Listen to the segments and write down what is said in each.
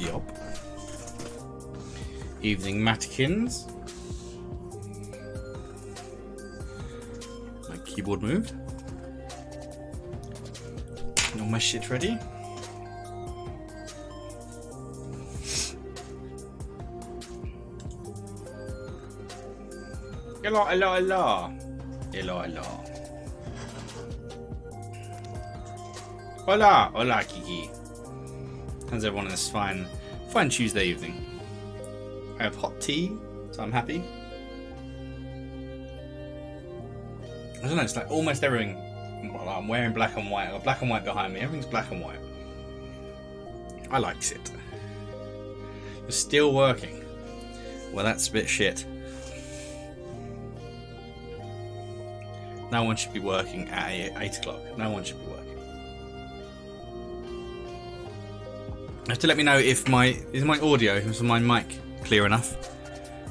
Yup. Evening Matikins. My keyboard moved. All my shit ready. Hello. Hola, Kiki. How's everyone on this fine Tuesday evening? I have hot tea, so I'm happy. I don't know, it's like almost everything. I'm wearing black and white. I've got black and white behind me. Everything's black and white. I likes it. You're still working. Well, that's a bit shit. No one should be working at 8 o'clock. No one should be working. You have to let me know if my audio, is my mic clear enough.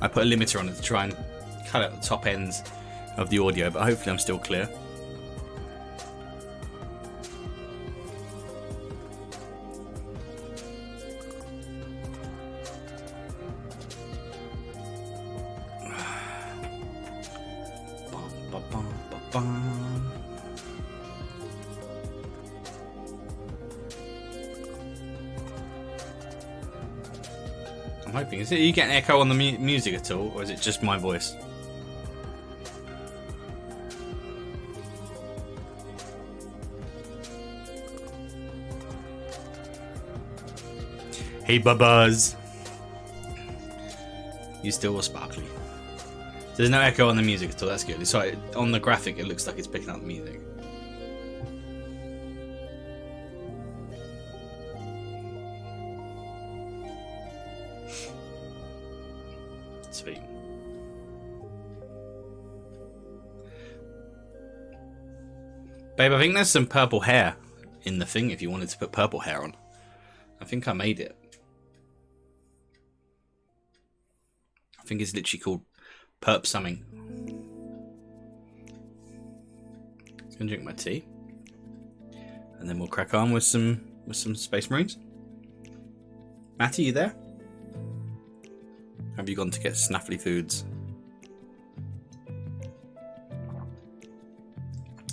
I put a limiter on it to try and cut out the top ends of the audio, but hopefully I'm still clear. I'm hoping. Are you getting echo on the music at all, or is it just my voice? Hey, Bubbas. You still were sparkly. There's no echo on the music at all. That's good. Sorry, on the graphic, it looks like it's picking up the music. Sweet. Babe, I think there's some purple hair in the thing if you wanted to put purple hair on. I think I made it. I think it's literally called perp something. Just gonna drink my tea. And then we'll crack on with some Space Marines. Matty, you there? Have you gone to get snaffly foods?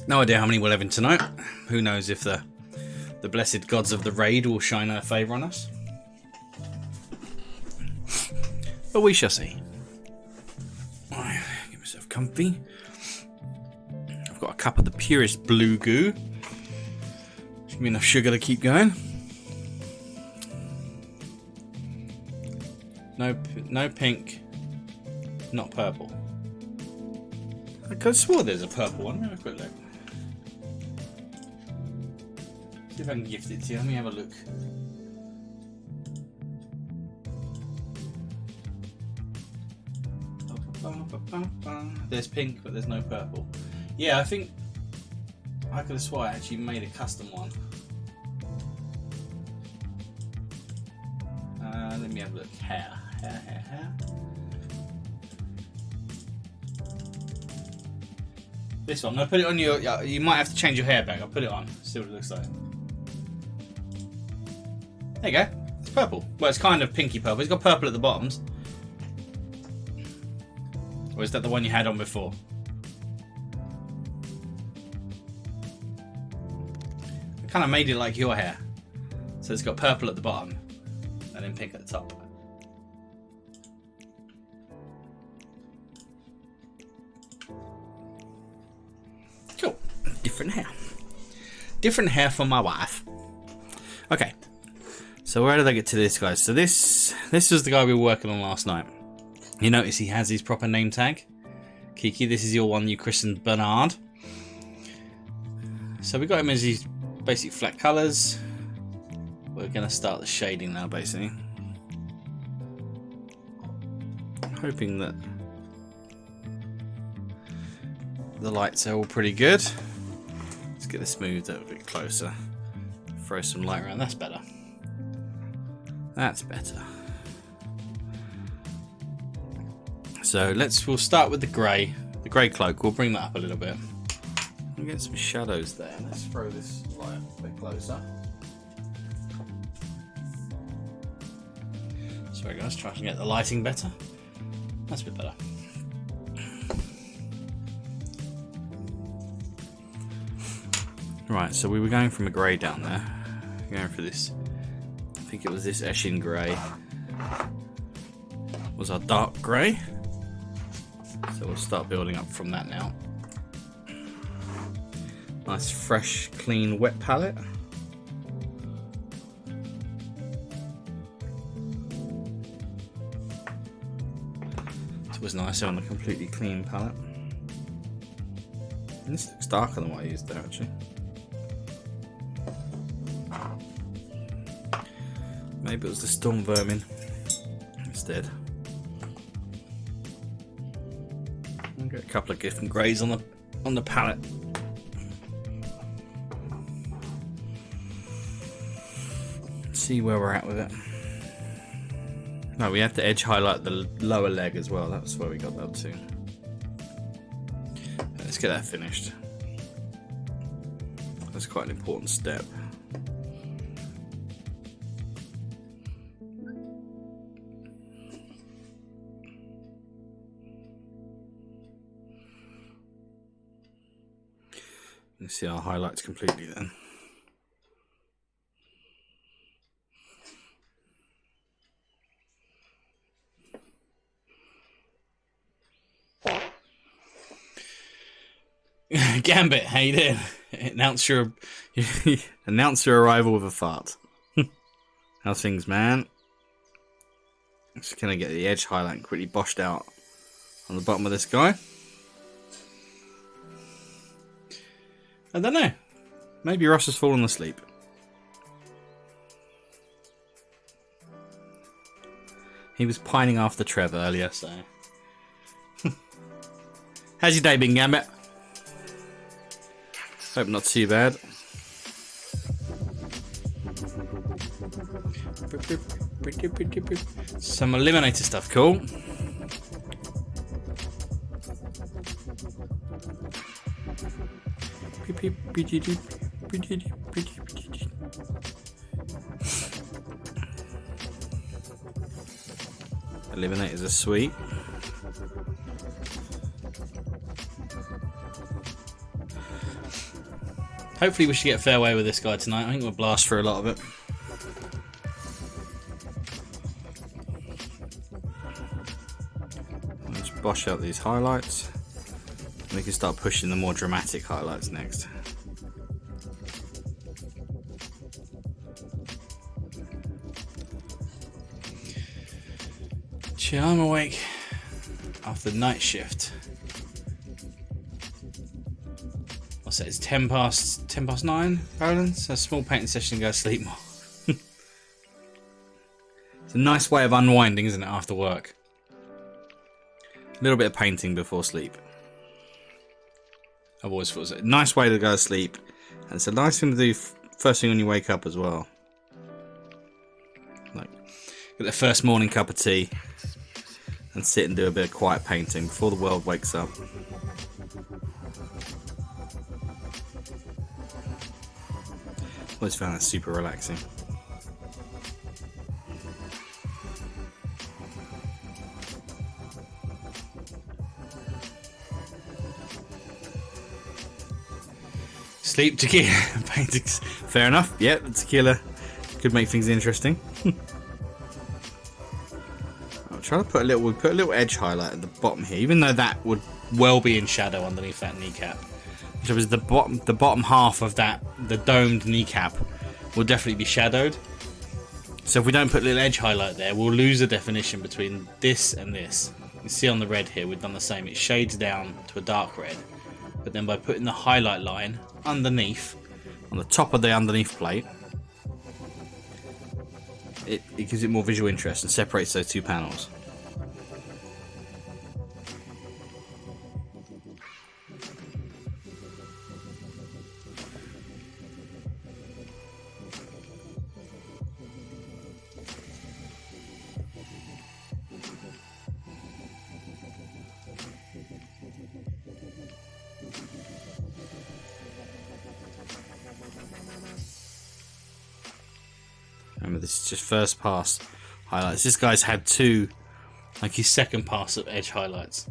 No idea how many we'll have in tonight. Who knows if the blessed gods of the raid will shine a favour on us. But we shall see. Right, get myself comfy. I've got a cup of the purest blue goo. Give me enough sugar to keep going. No pink, not purple. I could have swore there's a purple one. Let me have a quick look. See if I can gift it to you. Let me have a look. There's pink, but there's no purple. Yeah, I think I could have swore I actually made a custom one. Let me have a look. Hair. This one. No, put it on your. You might have to change your hair back. I'll put it on. See what it looks like. There you go. It's purple. Well, it's kind of pinky purple. It's got purple at the bottoms. Or is that the one you had on before? I kind of made it like your hair. So it's got purple at the bottom and then pink at the top. Cool. Different hair. Different hair for my wife. Okay. So where did I get to this, guys? So this was the guy we were working on last night. You notice he has his proper name tag. Kiki, this is your one you christened Bernard. So we got him as his basic flat colours. We're going to start the shading now, basically. Hoping that the lights are all pretty good. Let's get this moved a bit closer. Throw some light around. That's better. That's better. So we'll start with the grey cloak. We'll bring that up a little bit. We'll get some shadows there. Let's throw this light a bit closer. Sorry guys, trying to get the lighting better. That's a bit better. Right, so we were going from a grey down there. Going for this. I think it was this Eshin grey. Was our dark grey. So we'll start building up from that now. Nice, fresh, clean, wet palette. It was nicer on a completely clean palette. And this looks darker than what I used there, actually. Maybe it was the storm vermin instead. I'll get a couple of different greys on the palette. See where we're at with it. No, we have to edge highlight the lower leg as well. That's where we got that to. Let's get that finished. That's quite an important step. Let's see our highlights completely then. Gambit, how you doing? Announce your arrival with a fart. How's things, man? Just gonna get the edge highlight quickly boshed out on the bottom of this guy. I don't know. Maybe Ross has fallen asleep. He was pining after Trev earlier, so. How's your day been, Gambit? Hope not too bad. Some eliminator stuff, cool. Eliminators are sweet. Hopefully we should get fairway with this guy tonight. I think we'll blast through a lot of it. Let's bosh out these highlights. We can start pushing the more dramatic highlights next. I'm awake after night shift. What's that? It's 10 past 9, Poland. So a small painting session and go to sleep more. It's a nice way of unwinding, isn't it, after work? A little bit of painting before sleep. I've always thought it was a nice way to go to sleep, and it's a nice thing to do first thing when you wake up as well. Like, get the first morning cup of tea and sit and do a bit of quiet painting before the world wakes up. Always found that super relaxing. Sleep, tequila, paintings. Fair enough. Yeah, the tequila could make things interesting. I'll try to put a little edge highlight at the bottom here, even though that would well be in shadow underneath that kneecap. Which was the bottom half of that, the domed kneecap, will definitely be shadowed. So if we don't put a little edge highlight there, we'll lose the definition between this and this. You can see on the red here, we've done the same. It shades down to a dark red, but then by putting the highlight line underneath, on the top of the underneath plate, it gives it more visual interest and separates those two panels. Remember, this is just first pass highlights. This guy's had two, like his second pass of edge highlights.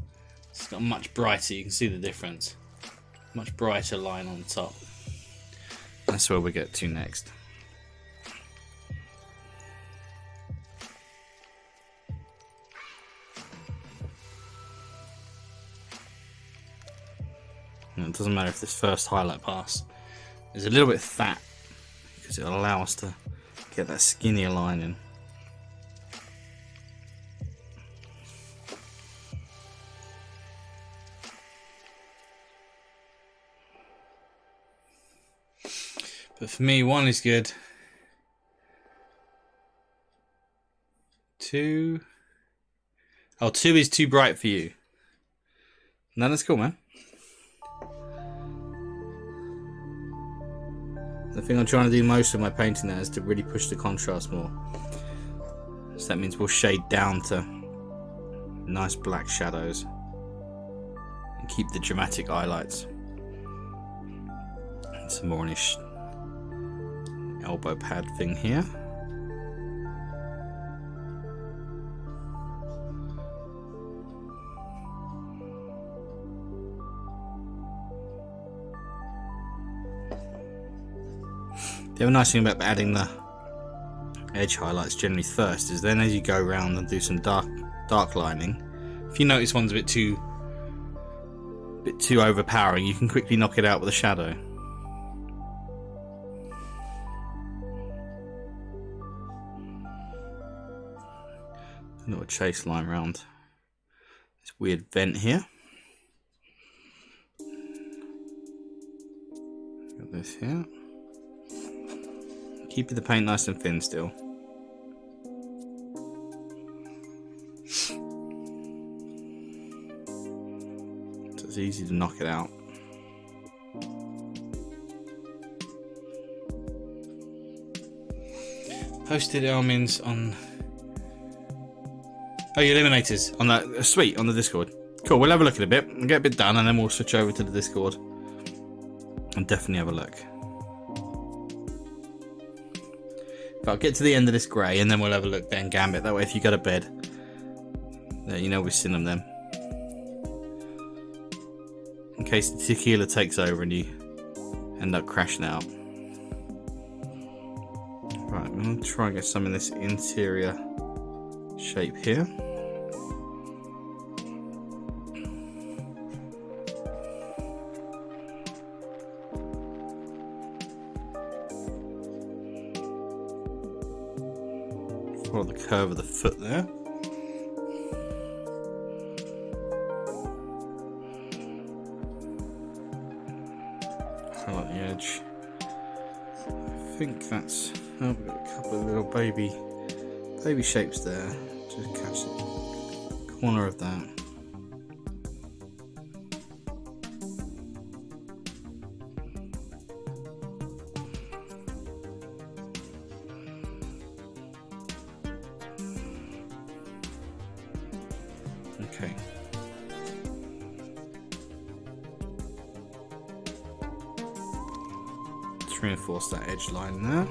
It's got much brighter, you can see the difference. Much brighter line on top. That's where we get to next. And it doesn't matter if this first highlight pass is a little bit fat, because it'll allow us to get that skinnier line in. But for me, 1 is good. 2. Oh, 2 is too bright for you. No, that's cool, man. The thing I'm trying to do most of my painting now is to really push the contrast more. So that means we'll shade down to nice black shadows and keep the dramatic highlights. And some more ish elbow pad thing here. The other nice thing about adding the edge highlights generally first is then as you go around and do some dark lining, if you notice one's a bit too overpowering, you can quickly knock it out with a shadow. A little chase line around this weird vent here. Got this here. Keeping the paint nice and thin still. So it's easy to knock it out. Posted almonds on. Oh, your eliminators on that. Sweet, on the Discord. Cool, we'll have a look at a bit. We'll get a bit done and then we'll switch over to the Discord. And definitely have a look. But I'll get to the end of this grey and then we'll have a look then, Gambit. That way if you go to bed, you know we've seen them then. In case the tequila takes over and you end up crashing out. Right, I'm going to try and get some in this interior shape here. Follow the curve of the foot there. Highlight the edge. I think that's. Oh, we've got a couple of little baby shapes there. Just catch the corner of that. Okay. Let's reinforce that edge line there.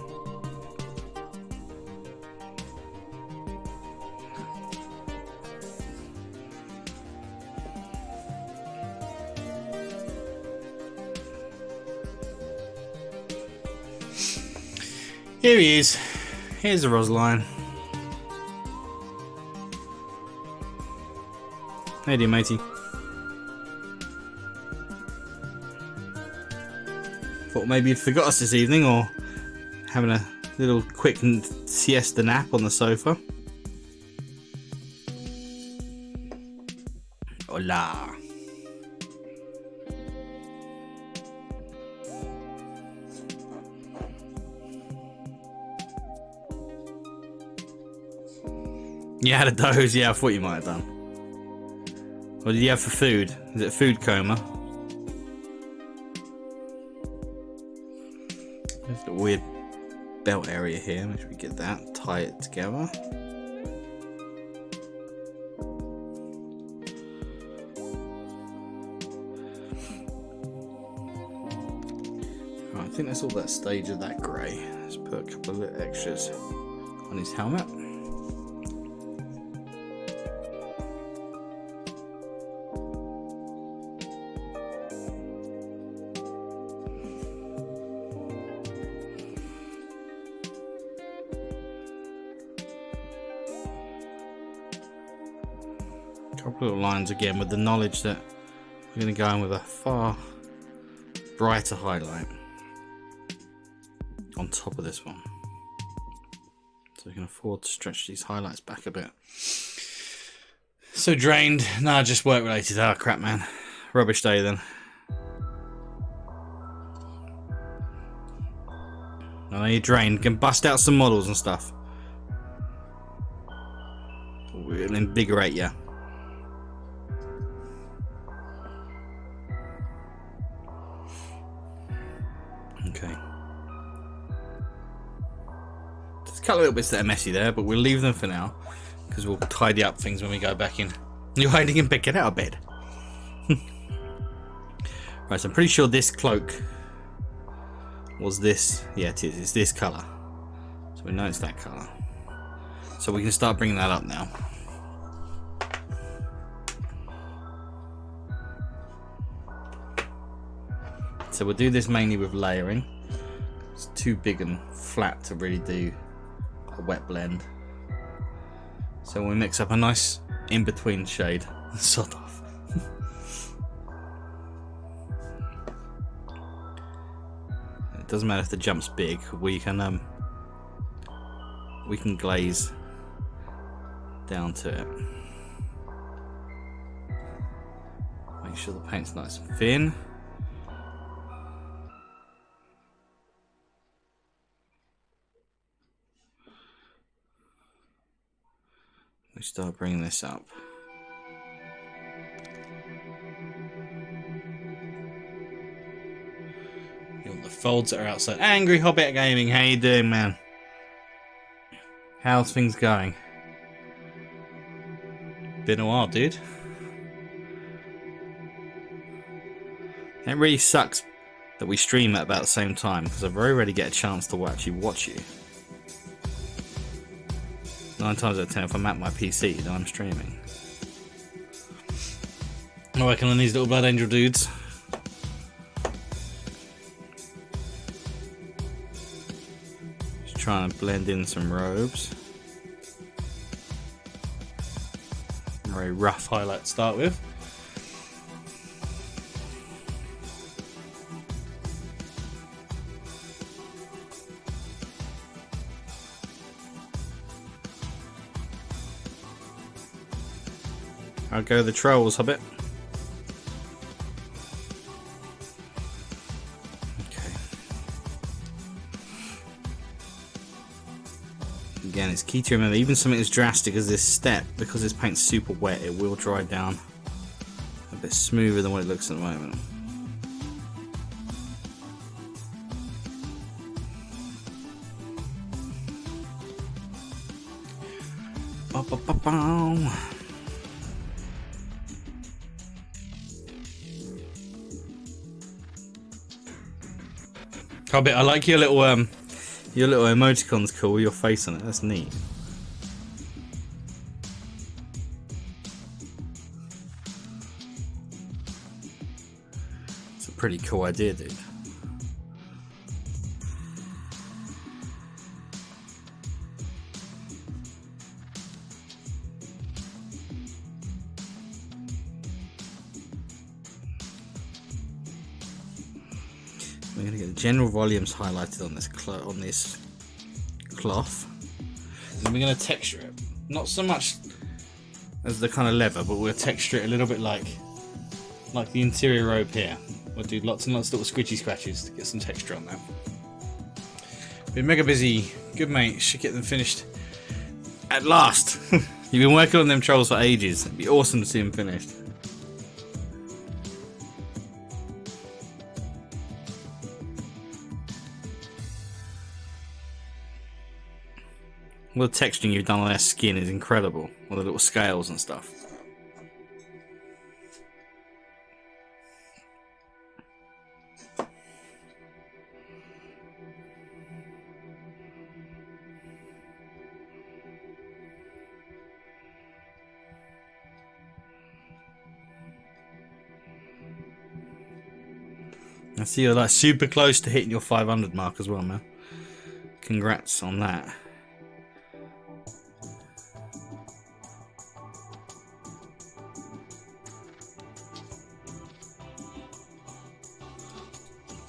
Here he is. Here's the Rosaline. Hey dear matey. Thought maybe you'd forgot us this evening or having a little quick siesta nap on the sofa. Hola. You had a doze, yeah, I thought you might have done. What did you have for food? Is it food coma? There's a weird belt area here. Maybe we get that, tie it together. Right, I think that's all that stage of that grey. Let's put a couple of little extras on his helmet. Couple of lines again with the knowledge that we're going to go in with a far brighter highlight on top of this one, so we can afford to stretch these highlights back a bit. So drained. Nah, just work related. Ah, crap, man. Rubbish day then. I know you're drained. Can bust out some models and stuff. We'll invigorate you. Okay. There's a couple of little bits that are messy there, but we'll leave them for now because we'll tidy up things when we go back in. You're hiding in bed, get out of bed. Right, so I'm pretty sure this cloak was this. Yeah, it is. It's this colour. So we know it's that colour. So we can start bringing that up now. So we'll do this mainly with layering. It's too big and flat to really do a wet blend. So we mix up a nice in-between shade. Sod off. It doesn't matter if the jump's big. We can glaze down to it. Make sure the paint's nice and thin. We start bringing this up. You know, the folds that are outside. Angry Hobbit Gaming, how you doing, man? How's things going? Been a while, dude. It really sucks that we stream at about the same time, because I very rarely get a chance to actually watch you. 9 times out of 10, if I'm at my PC, then I'm streaming. I'm working on these little Blood Angel dudes. Just trying to blend in some robes. Very rough highlight to start with. I'll go the trolls, Hobbit. Okay. Again, it's key to remember, even something as drastic as this step, because this paint's super wet, it will dry down a bit smoother than what it looks at the moment. Ba-ba-ba-bow. Hobbit, I like your little emoticon's cool with your face on it. That's neat. It's a pretty cool idea, dude. We're going to get the general volumes highlighted on this cloth. And we're going to texture it. Not so much as the kind of leather, but we'll texture it a little bit like the interior robe here. We'll do lots and lots of little squidgy scratches to get some texture on that. Been mega busy. Good mate, should get them finished at last. You've been working on them trolls for ages. It'd be awesome to see them finished. All the texturing you've done on their skin is incredible. All the little scales and stuff. I see you're like super close to hitting your 500 mark as well, man. Congrats on that.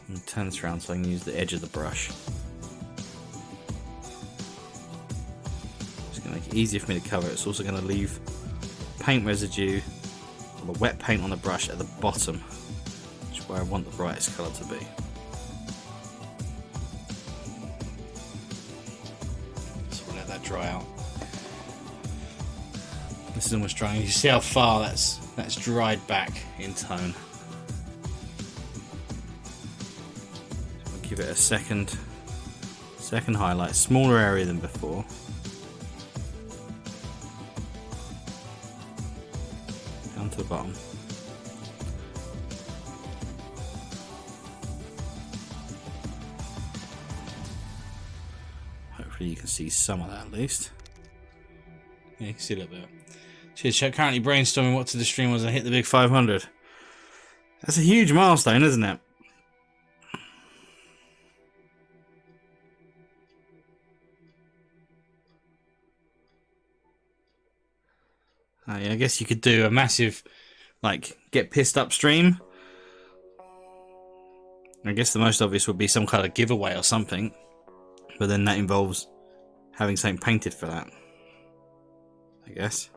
And turn this around so I can use the edge of the brush. It's going to make it easier for me to cover it. It's also going to leave paint residue, or the wet paint on the brush at the bottom, which is where I want the brightest colour to be. So we'll let that dry out. This is almost drying. You see how far that's dried back in tone. Give it a second highlight, smaller area than before. Down to the bottom. Hopefully you can see some of that at least. Yeah, you can see a little bit. Cheers, chat. Currently brainstorming what to the stream was I hit the big 500. That's a huge milestone, isn't it? Yeah, I guess you could do a massive, like, get pissed up stream. I guess the most obvious would be some kind of giveaway or something. But then that involves having something painted for that, I guess.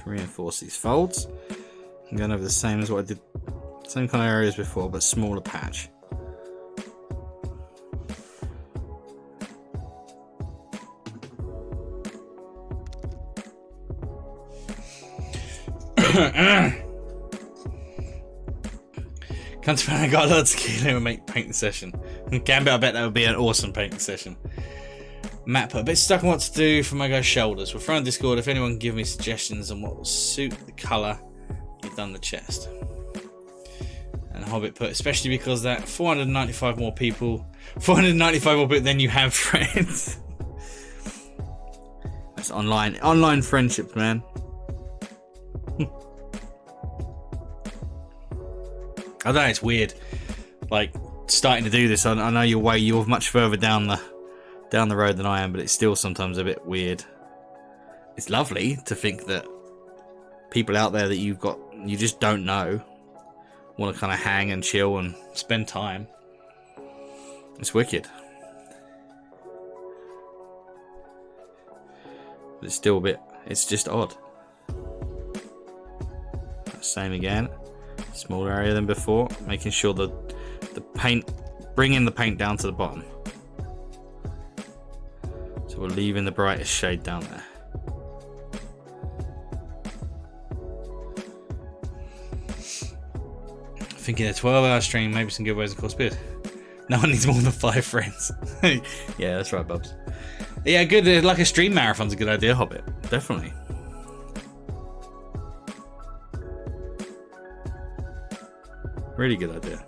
Reinforce these folds. I'm going over the same as what I did, same kind of areas before, but smaller patch. Come to I got a lot of tequila and make painting session. Gambit, I bet that would be an awesome painting session. Matt put a bit stuck on what to do for my guy's shoulders. We'll throw on Discord if anyone can give me suggestions on what will suit the colour you've done the chest. And Hobbit put, especially because that 495 more people than you have friends. That's online friendships, man. I don't know, it's weird. Like starting to do this, I know you're much further down the road than I am, but it's still sometimes a bit weird. It's lovely to think that people out there that you just don't know want to kind of hang and chill and spend time. It's wicked. But it's still a bit, it's just odd. Same again. Smaller area than before, making sure that the paint, bringing the paint down to the bottom. So we're leaving the brightest shade down there. Thinking a 12-hour stream, maybe some giveaways and course bid. No one needs more than 5 friends. Yeah, that's right, Bubs. Yeah, good. Like a stream marathon's a good idea, Hobbit. Definitely. Really good idea.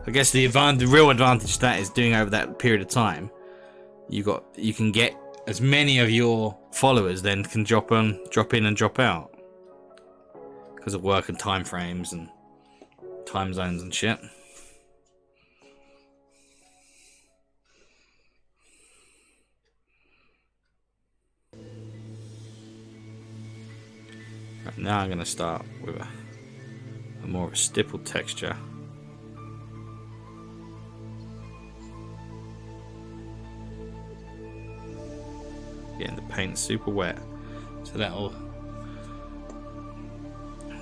I guess the real advantage to that is doing over that period of time. You can get as many of your followers then can drop in and drop out because of work and time frames and time zones and shit. Right, now I'm going to start with a more of a stippled texture. Getting the paint super wet, so that'll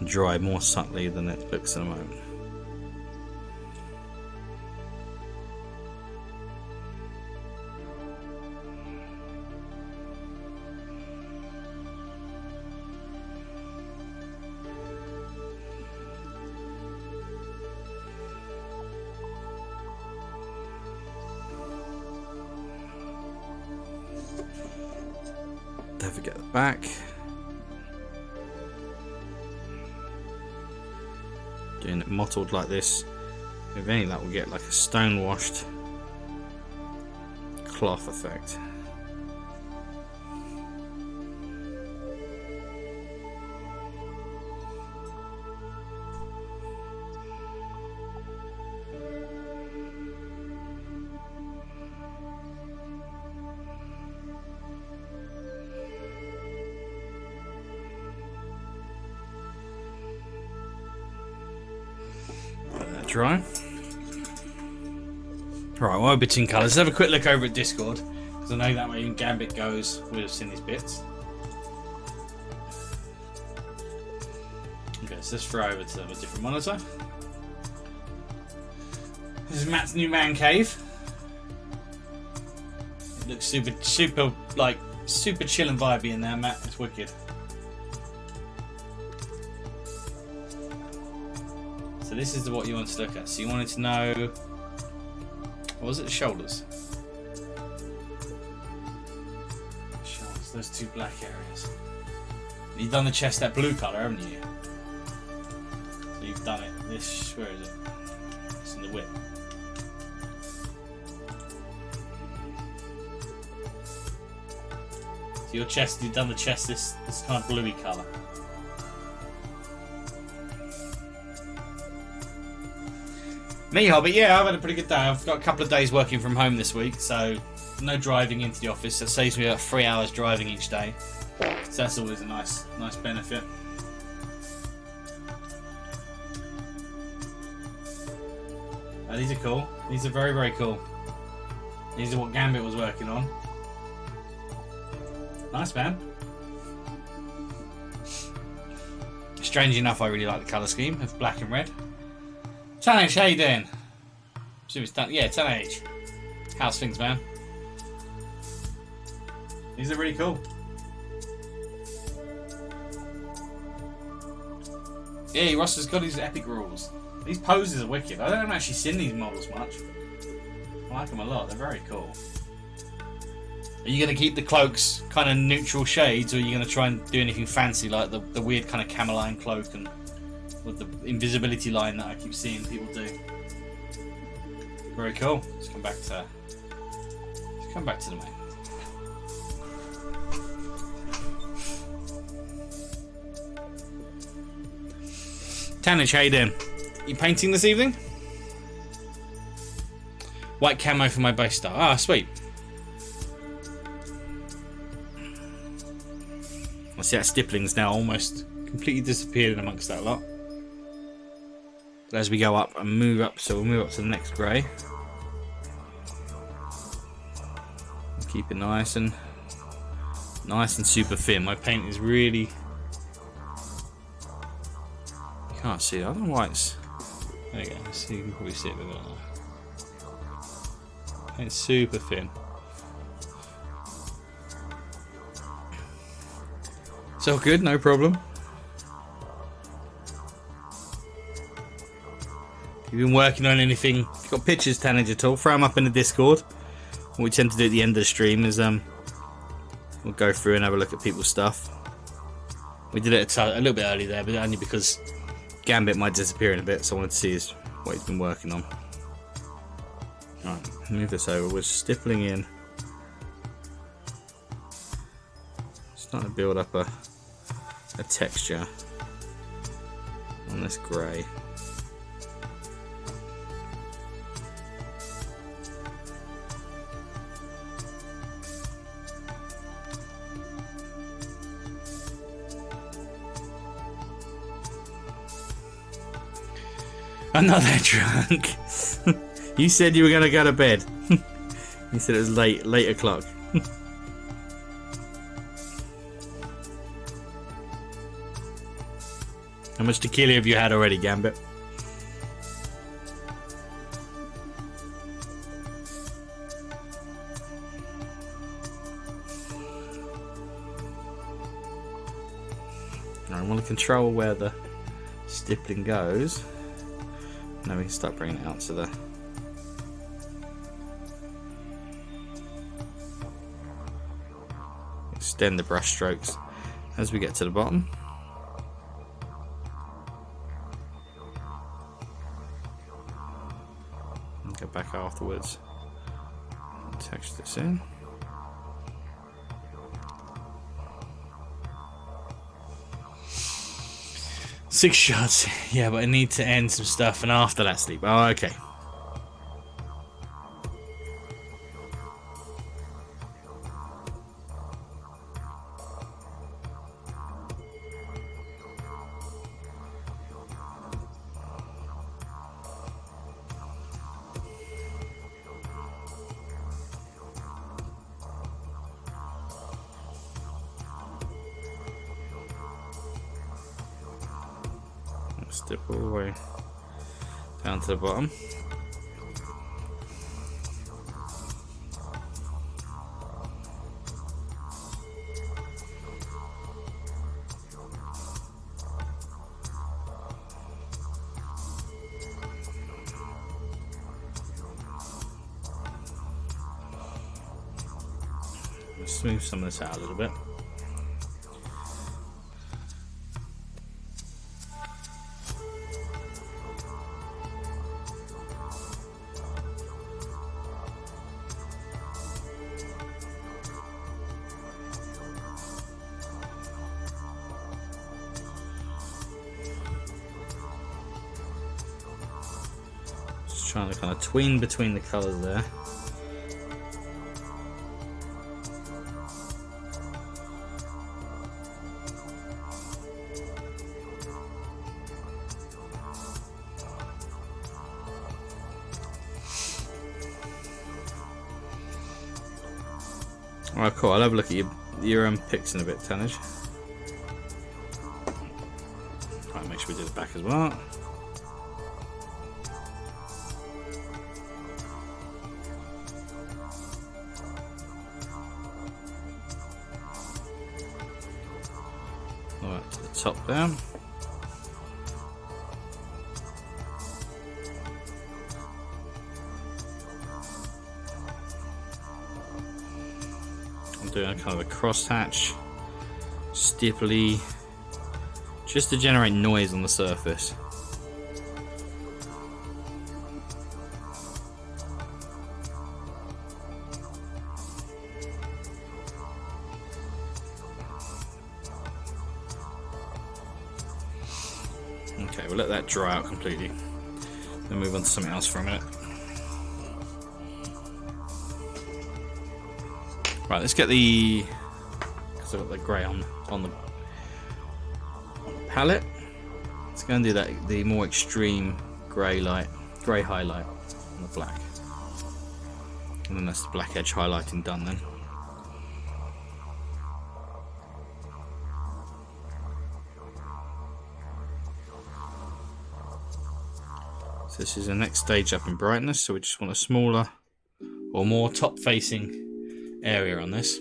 dry more subtly than it looks at the moment. Don't forget the back. Doing it mottled like this. If any luck, we'll get like a stone washed cloth effect. Dry. Right, well, between colours. Let's have a quick look over at Discord, because I know that way in Gambit goes, we'll have seen these bits. Okay, so let's throw over to a different monitor. This is Matt's new man cave. It looks super chill and vibey in there, Matt. It's wicked. So this is what you want to look at. So you wanted to know, what was it? The shoulders. Shoulders, those two black areas. You've done the chest that blue colour, haven't you? So you've done it. This, where is it? It's in the whip. So your chest, you've done the chest this kind of bluey colour. Me, Hobbit, yeah, I've had a pretty good day. I've got a couple of days working from home this week, so no driving into the office. That saves me about 3 hours driving each day. So that's always a nice benefit. Oh, these are cool. These are very, very cool. These are what Gambit was working on. Nice, man. Strangely enough, I really like the colour scheme of black and red. 10H, how you doing? Yeah, 10H. How's things, man? These are really cool. Yeah, Ross has got his epic rules. These poses are wicked. I don't actually seen these models much. I like them a lot. They're very cool. Are you going to keep the cloaks kind of neutral shades, or are you going to try and do anything fancy like the weird kind of cameline cloak and with the invisibility line that I keep seeing people do? Very cool. Let's come back to the main. Tanich, how you doing? You painting this evening? White camo for my base star. Ah, sweet. I see that stippling's now almost completely disappeared in amongst that lot. But as we go up and move up, so we'll move up to the next grey. Keep it nice and super thin. My paint is really... You can't see it. I don't know why it's... There you go. Let's see, you can probably see it a bit better. It's super thin. It's all good, no problem. If you've been working on anything, if you've got pictures, Tanage, at all, throw them up in the Discord. What we tend to do at the end of the stream is we'll go through and have a look at people's stuff. We did it a little bit early there, but only because Gambit might disappear in a bit, so I wanted to see what he's been working on. Alright, move this over. We're stippling in. Starting to build up a texture on this grey. Another drunk. You said you were going to go to bed. You said it was late o'clock. How much tequila have you had already, Gambit? I want to control where the stippling goes. Now we can start bringing it out to the... Extend the brush strokes as we get to the bottom. And go back afterwards. Texture this in. Six shots, yeah, but I need to end some stuff and after that sleep. Oh, okay. Step all the way down to the bottom. Smooth some of this out a little bit. Trying to kind of tween between the colours there. Alright, cool. I'll have a look at your pics in a bit, Tanage. Alright, make sure we do the back as well. Alright, to the top there. doing a kind of a crosshatch, stipply, just to generate noise on the surface. Okay, we'll let that dry out completely. Then move on to something else for a minute. Right, let's get the, because I've got the grey on the palette. Let's go and do that, the more extreme grey highlight on the black. And then that's the black edge highlighting done then. So this is the next stage up in brightness, so we just want a smaller or more top facing area on this.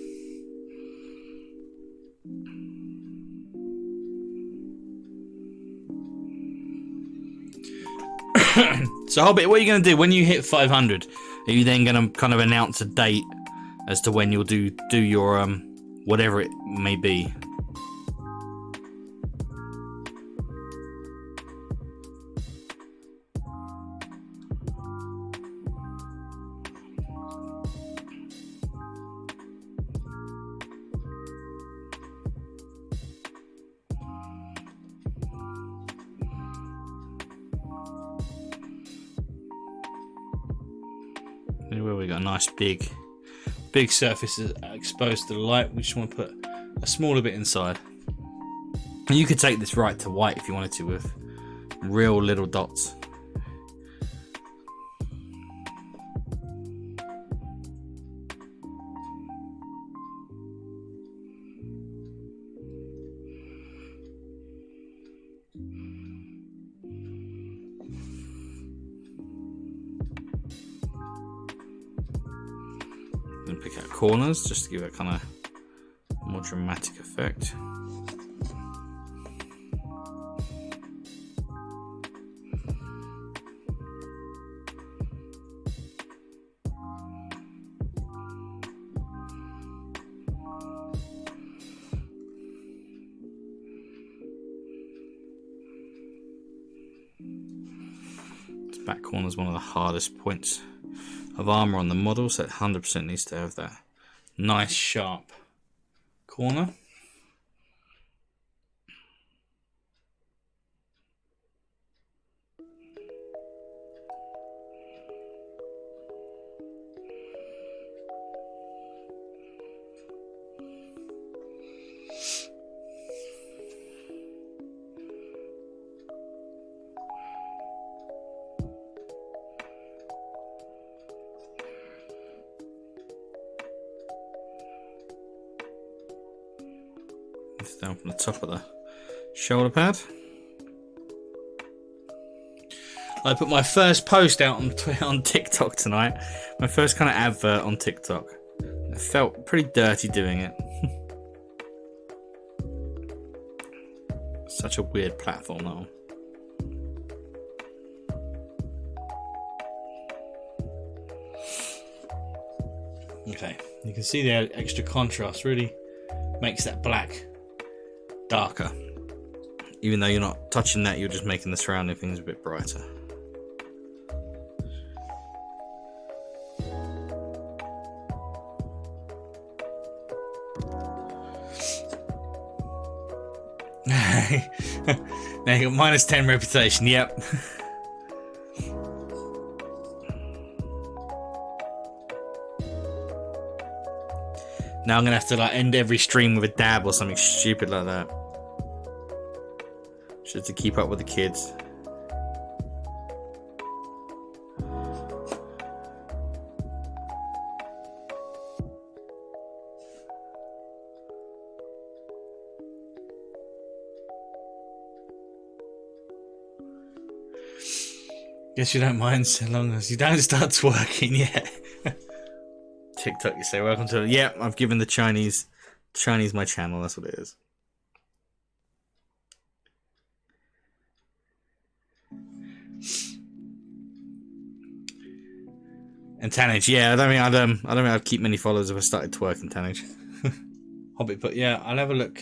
So Hobbit, what are you going to do when you hit 500? Are you then going to kind of announce a date as to when you'll do your whatever it may be? Anywhere we got a nice big surface exposed to the light, we just want to put a smaller bit inside. And you could take this right to white if you wanted to, with real little dots. And pick out corners just to give it kind of more dramatic effect. This back corner is one of the hardest points of armor on the model, so it 100% needs to have that nice sharp corner. Down from the top of the shoulder pad. I put my first post out on TikTok tonight. My first kind of advert on TikTok. I felt pretty dirty doing it. Such a weird platform, that one. Okay, you can see the extra contrast really makes that black darker. Even though you're not touching that, you're just making the surrounding things a bit brighter. Now you got -10 reputation, yep. Now I'm gonna have to like end every stream with a dab or something stupid like that, just to keep up with the kids. Guess you don't mind so long as you don't start twerking yet. TikTok, you say, welcome to it. Yep, I've given the Chinese my channel, that's what it is. And Tanage, yeah, I don't think I'd keep many followers if I started twerking, Tanage. Hobbit book. Yeah, I'll have a look.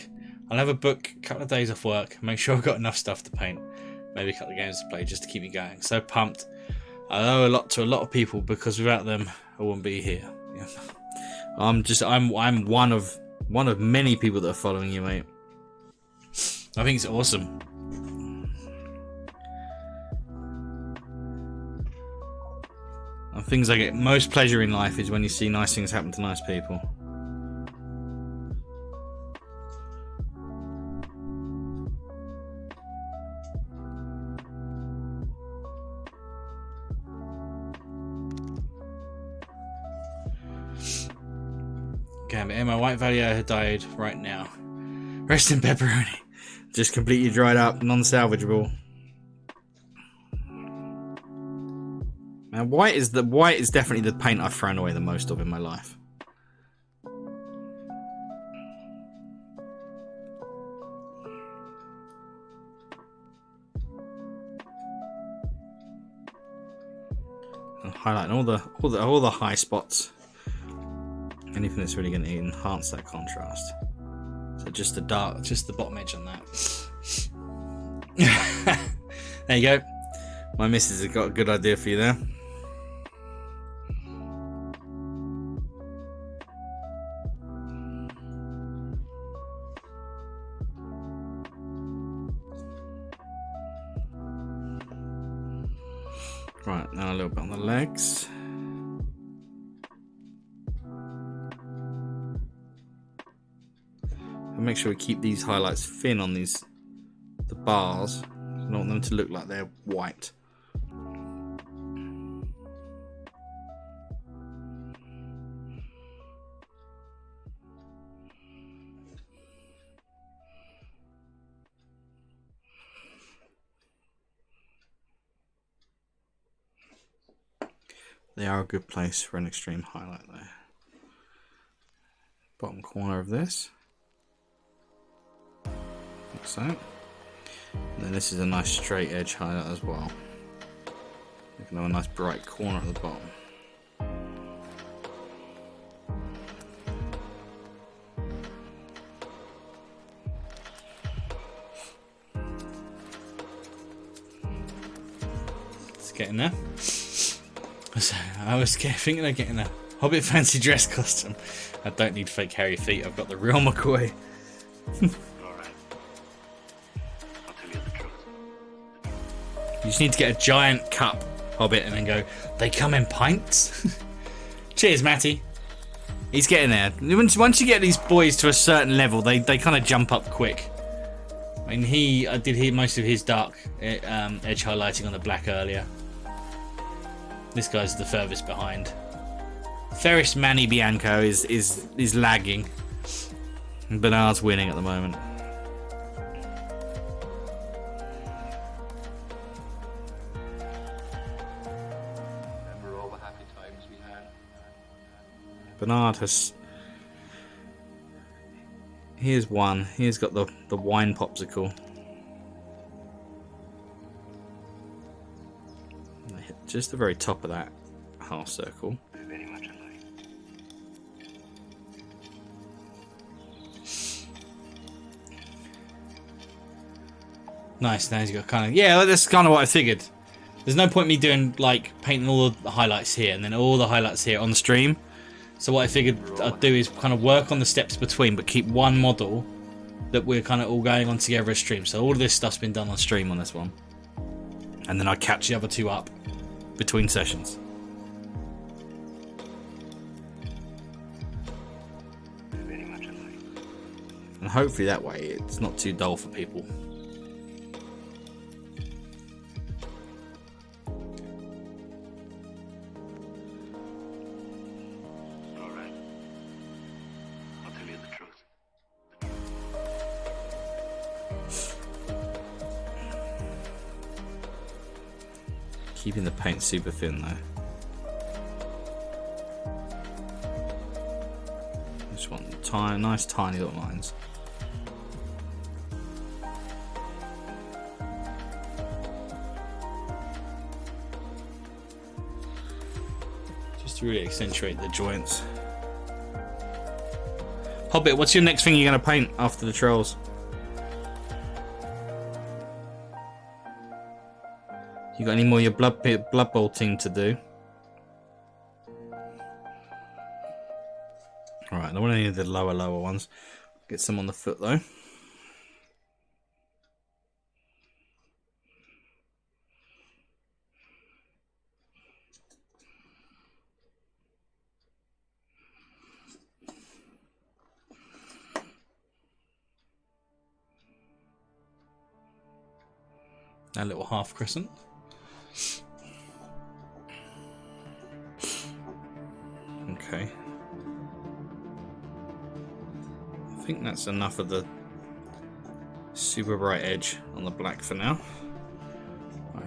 I'll have a book, a couple of days off work, make sure I've got enough stuff to paint. Maybe a couple of games to play just to keep me going. So pumped. I owe a lot to a lot of people because without them I wouldn't be here. Yeah. I'm one of many people that are following you, mate. I think it's awesome. And things I get most pleasure in life is when you see nice things happen to nice people. Okay, my white value had died right now. Rest in pepperoni. Just completely dried up, non-salvageable. Man, white is definitely the paint I've thrown away the most of in my life. I'm highlighting all the high spots. Anything that's really going to enhance that contrast. So just the bottom edge on that. There you go. My missus has got a good idea for you there. Right, now a little bit on the legs. And make sure we keep these highlights thin on the bars. I don't want them to look like they're white. They are a good place for an extreme highlight there. Bottom corner of this. Like so. And then this is a nice straight edge highlight as well. You can have a nice bright corner at the bottom. It's getting there. So I was thinking of getting a Hobbit fancy dress costume. I don't need fake hairy feet. I've got the real McCoy. You just need to get a giant cup Hobbit and then go, they come in pints? Cheers, Matty. He's getting there. Once you get these boys to a certain level, they kind of jump up quick. I mean, I did most of his dark edge highlighting on the black earlier. This guy's the furthest behind. Ferris Manny Bianco is lagging. And Bernard's winning at the moment. Remember all the happy times we had. Bernard here's one. He's got the wine popsicle. Just the very top of that half circle. Very much alike. Nice. Now he's got kind of that's kind of what I figured. There's no point me doing like painting all the highlights here and then all the highlights here on the stream. So what I figured I'd do is kind of work on the steps between, but keep one model that we're kind of all going on together as stream. So all of this stuff's been done on stream on this one, and then I catch the other two up between sessions. Very much alike. And hopefully that way it's not too dull for people. All right. I'll tell you the truth. Keeping the paint super thin though. Just want nice tiny little lines. Just to really accentuate the joints. Hobbit, what's your next thing you're going to paint after the trolls? You got any more of your Blood Bowl team to do? Alright, I don't want any of the lower ones. Get some on the foot though. A little half crescent. Okay. I think that's enough of the super bright edge on the black for now.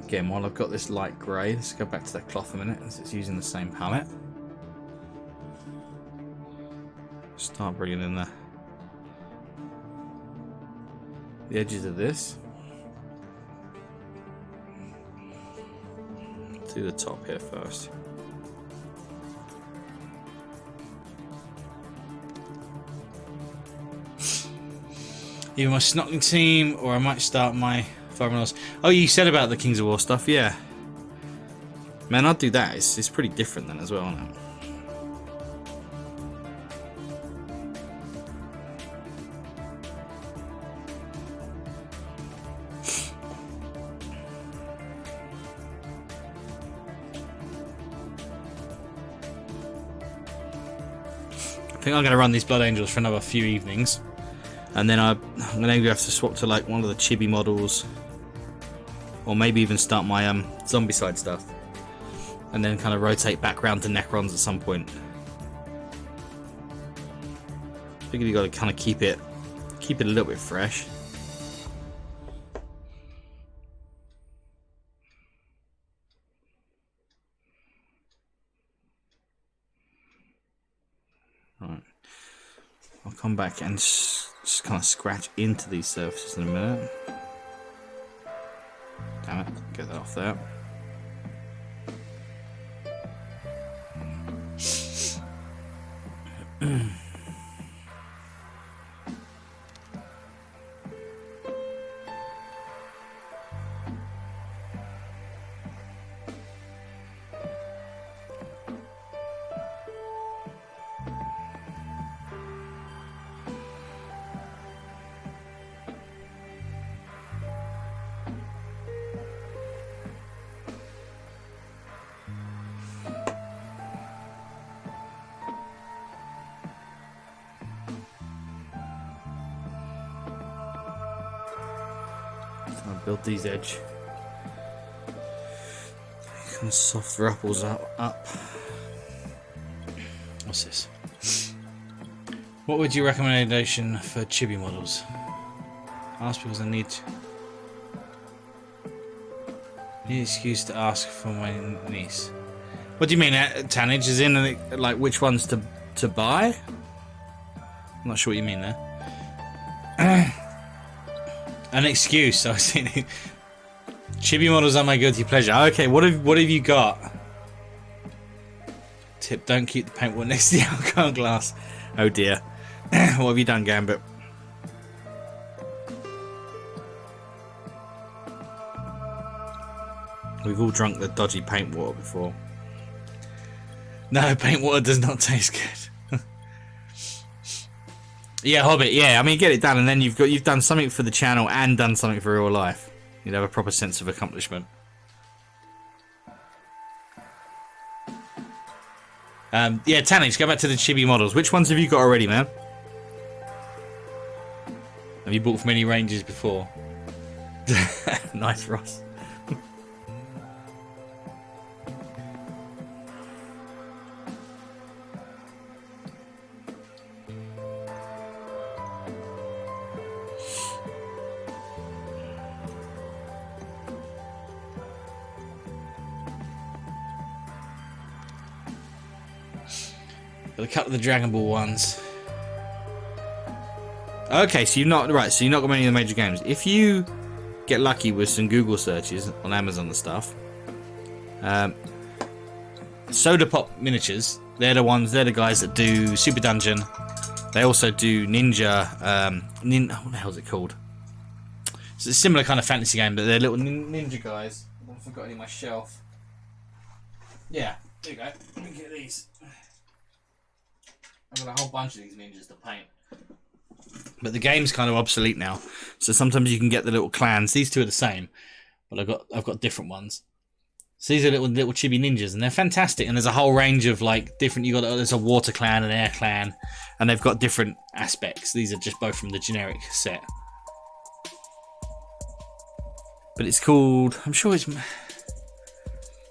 Again, while I've got this light grey, let's go back to that cloth a minute as it's using the same palette. Start bringing in the edges of this. Do the top here first. Either my snorkeling team or I might start my father-in-law's. Oh, you said about the Kings of War stuff, yeah. Man, I'd do that. It's pretty different then as well, isn't it? I think I'm going to run these Blood Angels for another few evenings. And then I'm going to have to swap to like one of the chibi models. Or maybe even start my Zombicide stuff. And then kind of rotate back round to Necrons at some point. I figured you got to kind of keep it a little bit fresh. Alright. I'll come back and just kind of scratch into these surfaces in a minute. Damn it, get that off there. Build these edge kind of soft ruffles up. What's this? What would your recommendation for chibi models? Ask because I need an excuse to ask for my niece. What do you mean, tannage? Is in like which ones to buy? I'm not sure what you mean there. An excuse. I was thinking, chibi models are my guilty pleasure. Okay, what have you got? Tip: don't keep the paint wall next to the alcohol glass. Oh dear. What have you done, Gambit? We've all drunk the dodgy paint water before. No, paint water does not taste good. Yeah, Hobbit. Yeah, I mean, get it done, and then you've done something for the channel and done something for real life. You'd have a proper sense of accomplishment. Yeah, Tanix, go back to the chibi models. Which ones have you got already, man? Have you bought from any ranges before? Nice, Ross. Got a couple of the Dragon Ball ones. Okay, so you've not got many of the major games. If you get lucky with some Google searches on Amazon and stuff, Soda Pop Miniatures, they're the guys that do Super Dungeon They also do Ninja. What the hell is it called? It's a similar kind of fantasy game, but they're little ninja guys. I don't know if I've got any on my shelf. Yeah, there you go. Let me get these. I've got a whole bunch of these ninjas to paint. But the game's kind of obsolete now, so sometimes you can get the little clans. These two are the same, but I've got different ones. So these are little chibi ninjas, and they're fantastic. And there's a whole range of like different. There's a water clan, an air clan, and they've got different aspects. These are just both from the generic set. But it's called. I'm sure it's.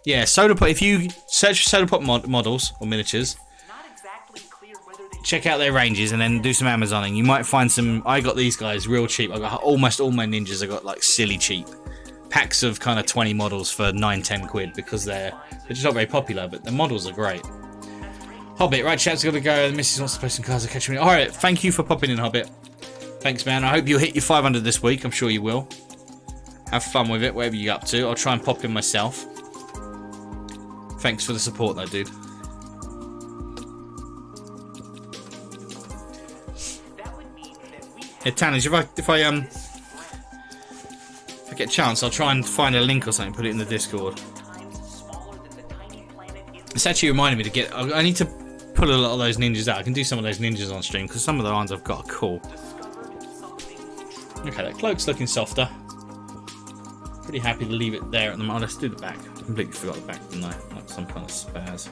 Yeah, Soda Pop. If you search for Soda Pop models or miniatures, check out their ranges and then do some Amazoning. You might find some. I got these guys real cheap. I got almost all my ninjas. I got like silly cheap. Packs of kind of 20 models for 9-10 quid because they're just not very popular, but the models are great. Hobbit, right, chat's got to go. The missus wants to play some cards. I'll catch me. Alright, thank you for popping in, Hobbit. Thanks, man. I hope you'll hit your 500 this week. I'm sure you will. Have fun with it, whatever you're up to. I'll try and pop in myself. Thanks for the support, though, dude. Yeah, Tannage, if I get a chance, I'll try and find a link or something, put it in the Discord. It's actually reminded me to get. I need to pull a lot of those ninjas out. I can do some of those ninjas on stream because some of the ones I've got are cool. Okay, that cloak's looking softer. Pretty happy to leave it there at the moment. Let's do the back. I completely forgot the back, didn't I? Like some kind of spaz.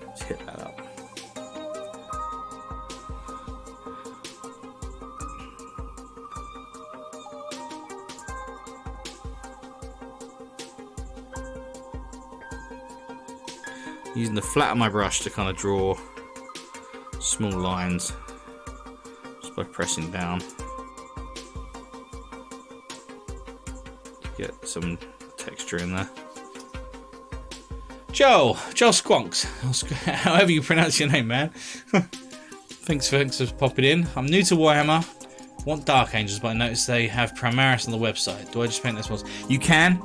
Let's hit that up. Using the flat of my brush to kind of draw small lines just by pressing down to get some texture in there. Joe Squonks, however you pronounce your name, man. thanks for popping in. I'm new to Warhammer. Want Dark Angels, but I noticed they have Primaris on the website. Do I just paint this ones? You can.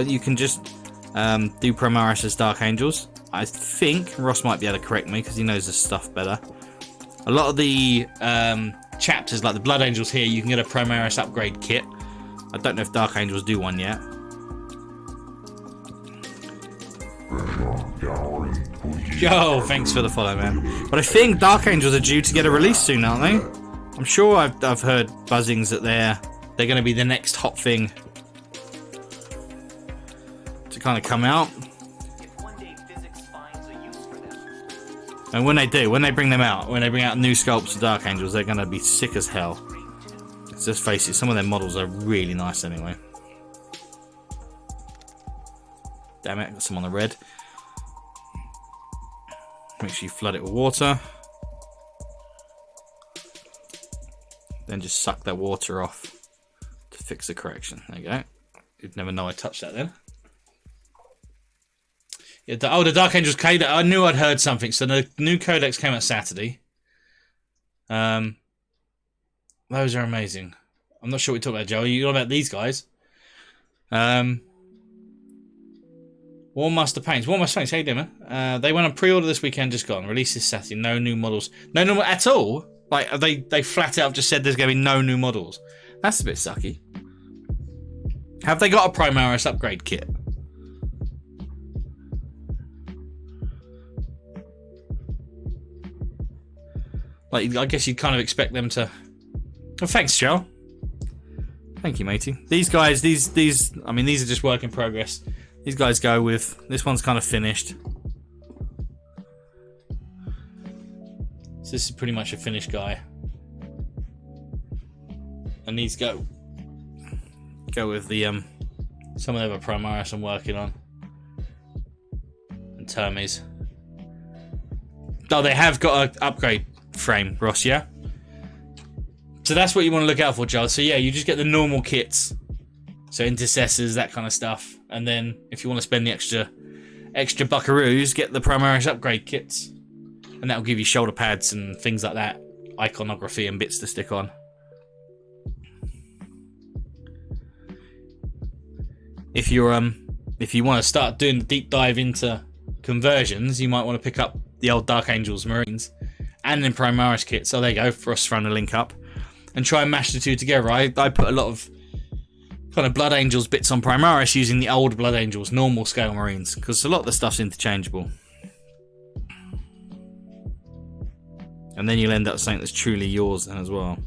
You can just do Primaris as Dark Angels. I think Ross might be able to correct me because he knows this stuff better. A lot of the chapters, like the Blood Angels here, you can get a Primaris upgrade kit. I don't know if Dark Angels do one yet. Yo, thanks for the follow, man. But I think Dark Angels are due to get a release soon, aren't they? I'm sure I've heard buzzings that they're going to be the next hot thing to kind of come out. And when they bring them out, when they bring out new sculpts of Dark Angels, they're going to be sick as hell. Let's face it, some of their models are really nice anyway. Damn it, got some on the red. Make sure you flood it with water. Then just suck that water off to fix the correction. There you go. You'd never know I touched that then. Yeah, the Dark Angels Codex. I knew I'd heard something. So the new Codex came out Saturday. Those are amazing. I'm not sure what you're talking about, Joe. You're talking about these guys. War Master Paints. War Master Paints, how you doing, man? They went on pre-order this weekend, just gone. Release this Saturday. No new models. No new at all? Like, they flat out just said there's going to be no new models. That's a bit sucky. Have they got a Primaris upgrade kit? Like, I guess you'd kind of expect them to... Oh, thanks, Joe. Thank you, matey. These guys, I mean, these are just work in progress. These guys go with... This one's kind of finished. So this is pretty much a finished guy. And these go with the... Some of them are Primaris I'm working on. And Termies. Oh, they have got an upgrade frame, Ross, yeah? So that's what you want to look out for, Giles. So yeah, you just get the normal kits. So intercessors, that kind of stuff. And then if you want to spend the extra buckaroos, get the Primaris upgrade kits. And that'll give you shoulder pads and things like that. Iconography and bits to stick on. If you want to start doing the deep dive into conversions, you might want to pick up the old Dark Angels Marines. and then Primaris kit. So there you go, for us trying to link up and try and mash the two together. I put a lot of kind of Blood Angels bits on Primaris using the old Blood Angels, normal scale Marines, because a lot of the stuff's interchangeable. And then you'll end up something that's truly yours then as well.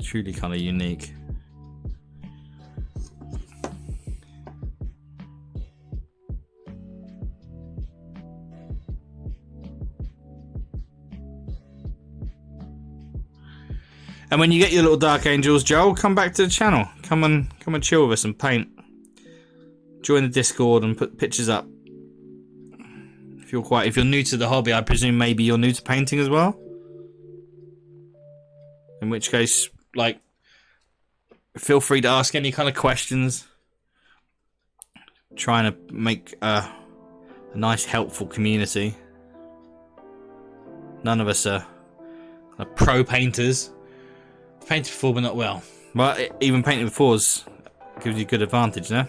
Truly kind of unique. And when you get your little Dark Angels, Joel, come back to the channel. Come and chill with us and paint. Join the Discord and put pictures up. If you're new to the hobby, I presume maybe you're new to painting as well. In which case, like, feel free to ask any kind of questions. Trying to make a nice, helpful community. None of us are pro painters. Painted before, but not well. But even painting before gives you good advantage, no?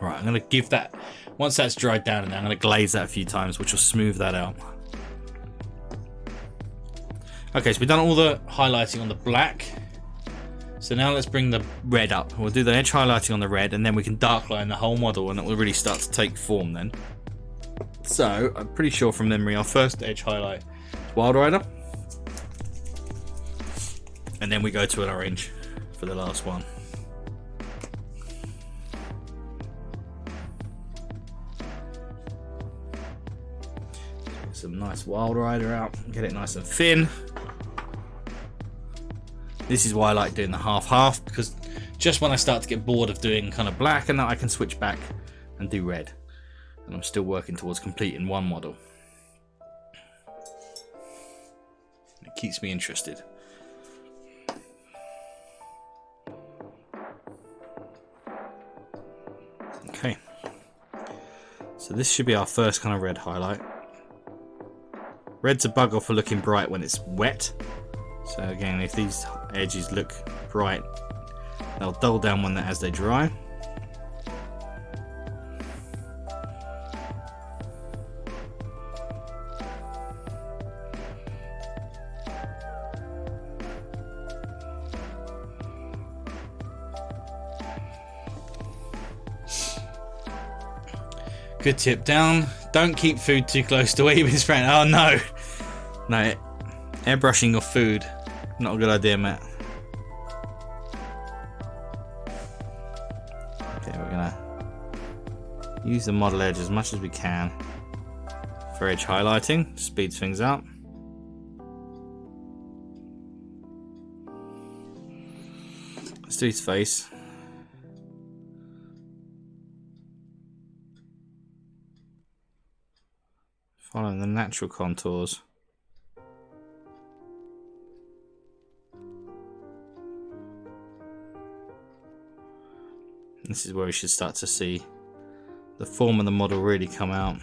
Right, I'm going to give that... Once that's dried down, I'm going to glaze that a few times, which will smooth that out. Okay, so we've done all the highlighting on the black. So now let's bring the red up. We'll do the edge highlighting on the red, and then we can darkline the whole model, and it will really start to take form then. So, I'm pretty sure from memory, our first edge highlight is Wild Rider. And then we go to an orange for the last one. Get some nice Wild Rider out, get it nice and thin. This is why I like doing the half-half, because just when I start to get bored of doing kind of black and that, I can switch back and do red. And I'm still working towards completing one model. It keeps me interested. Okay. So this should be our first kind of red highlight. Red's a bugger for looking bright when it's wet. So again, if these edges look bright, they'll dull down as they dry. Good tip down. Don't keep food too close to where you've been spraying. Oh no. No. Airbrushing your food. Not a good idea, Matt. Okay, we're gonna use the model edge as much as we can for edge highlighting. Speeds things up. Let's do his face. Following the natural contours. This is where we should start to see the form of the model really come out.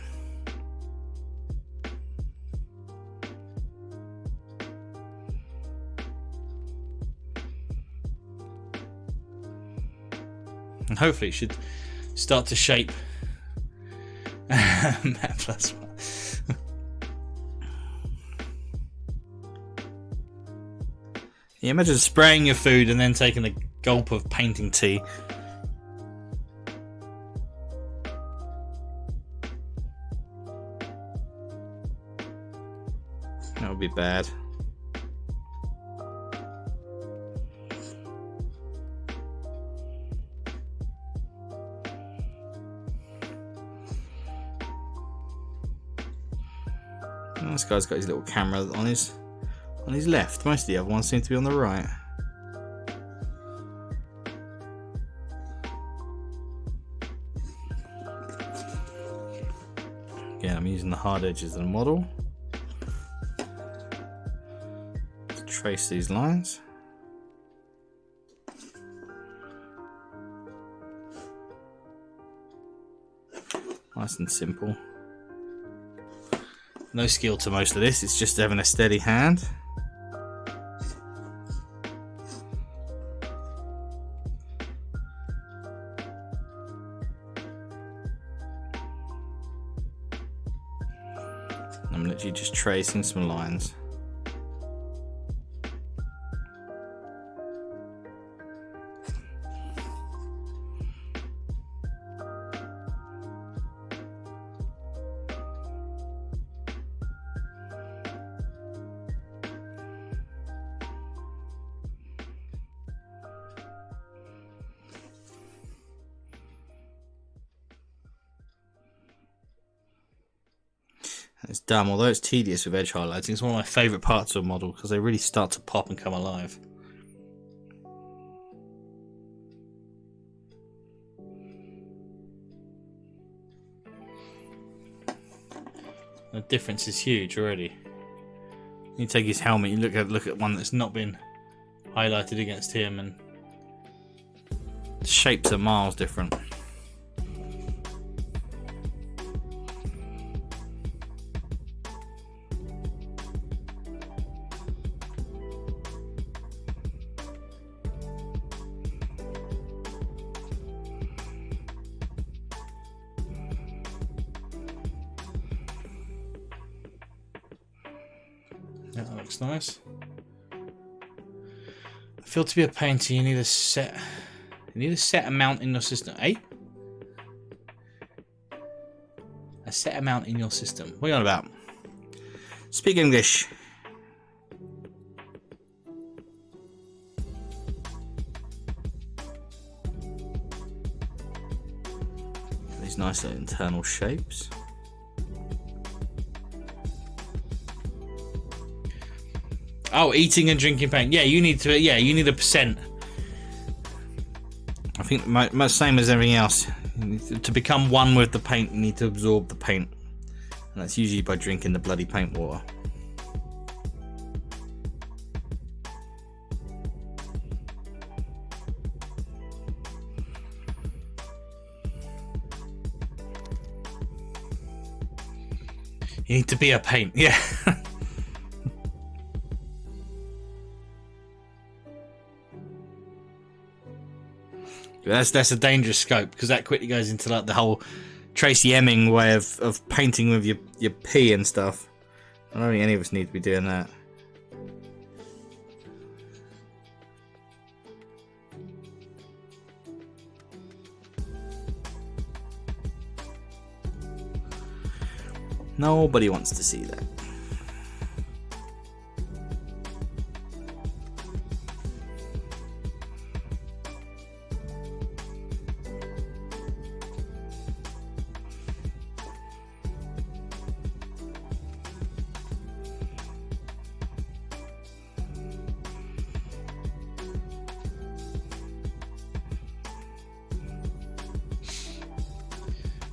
And hopefully it should start to shape. Matt plus one. Yeah, imagine spraying your food and then taking a gulp of painting tea. That would be bad. Oh, this guy's got his little camera on his left. Most of the other ones seem to be on the right. Again, I'm using the hard edges of the model to trace these lines. Nice and simple. No skill to most of this, it's just having a steady hand. tracing some lines. It's dumb, although it's tedious with edge highlighting. It's one of my favourite parts of a model because they really start to pop and come alive. The difference is huge already. You take his helmet, you look at one that's not been highlighted against him, and the shapes are miles different. That looks nice. I feel to be a painter, you need a set amount in your system. Eh? A set amount in your system. What are you on about? Speak English. These nice little internal shapes. Oh, eating and drinking paint. Yeah, you need to. Yeah, you need a percent. I think much same as everything else. To become one with the paint, you need to absorb the paint, and that's usually by drinking the bloody paint water. You need to be a paint. Yeah. That's a dangerous scope because that quickly goes into like the whole Tracy Emming way of painting with your pee and stuff. I don't think any of us need to be doing that. Nobody wants to see that.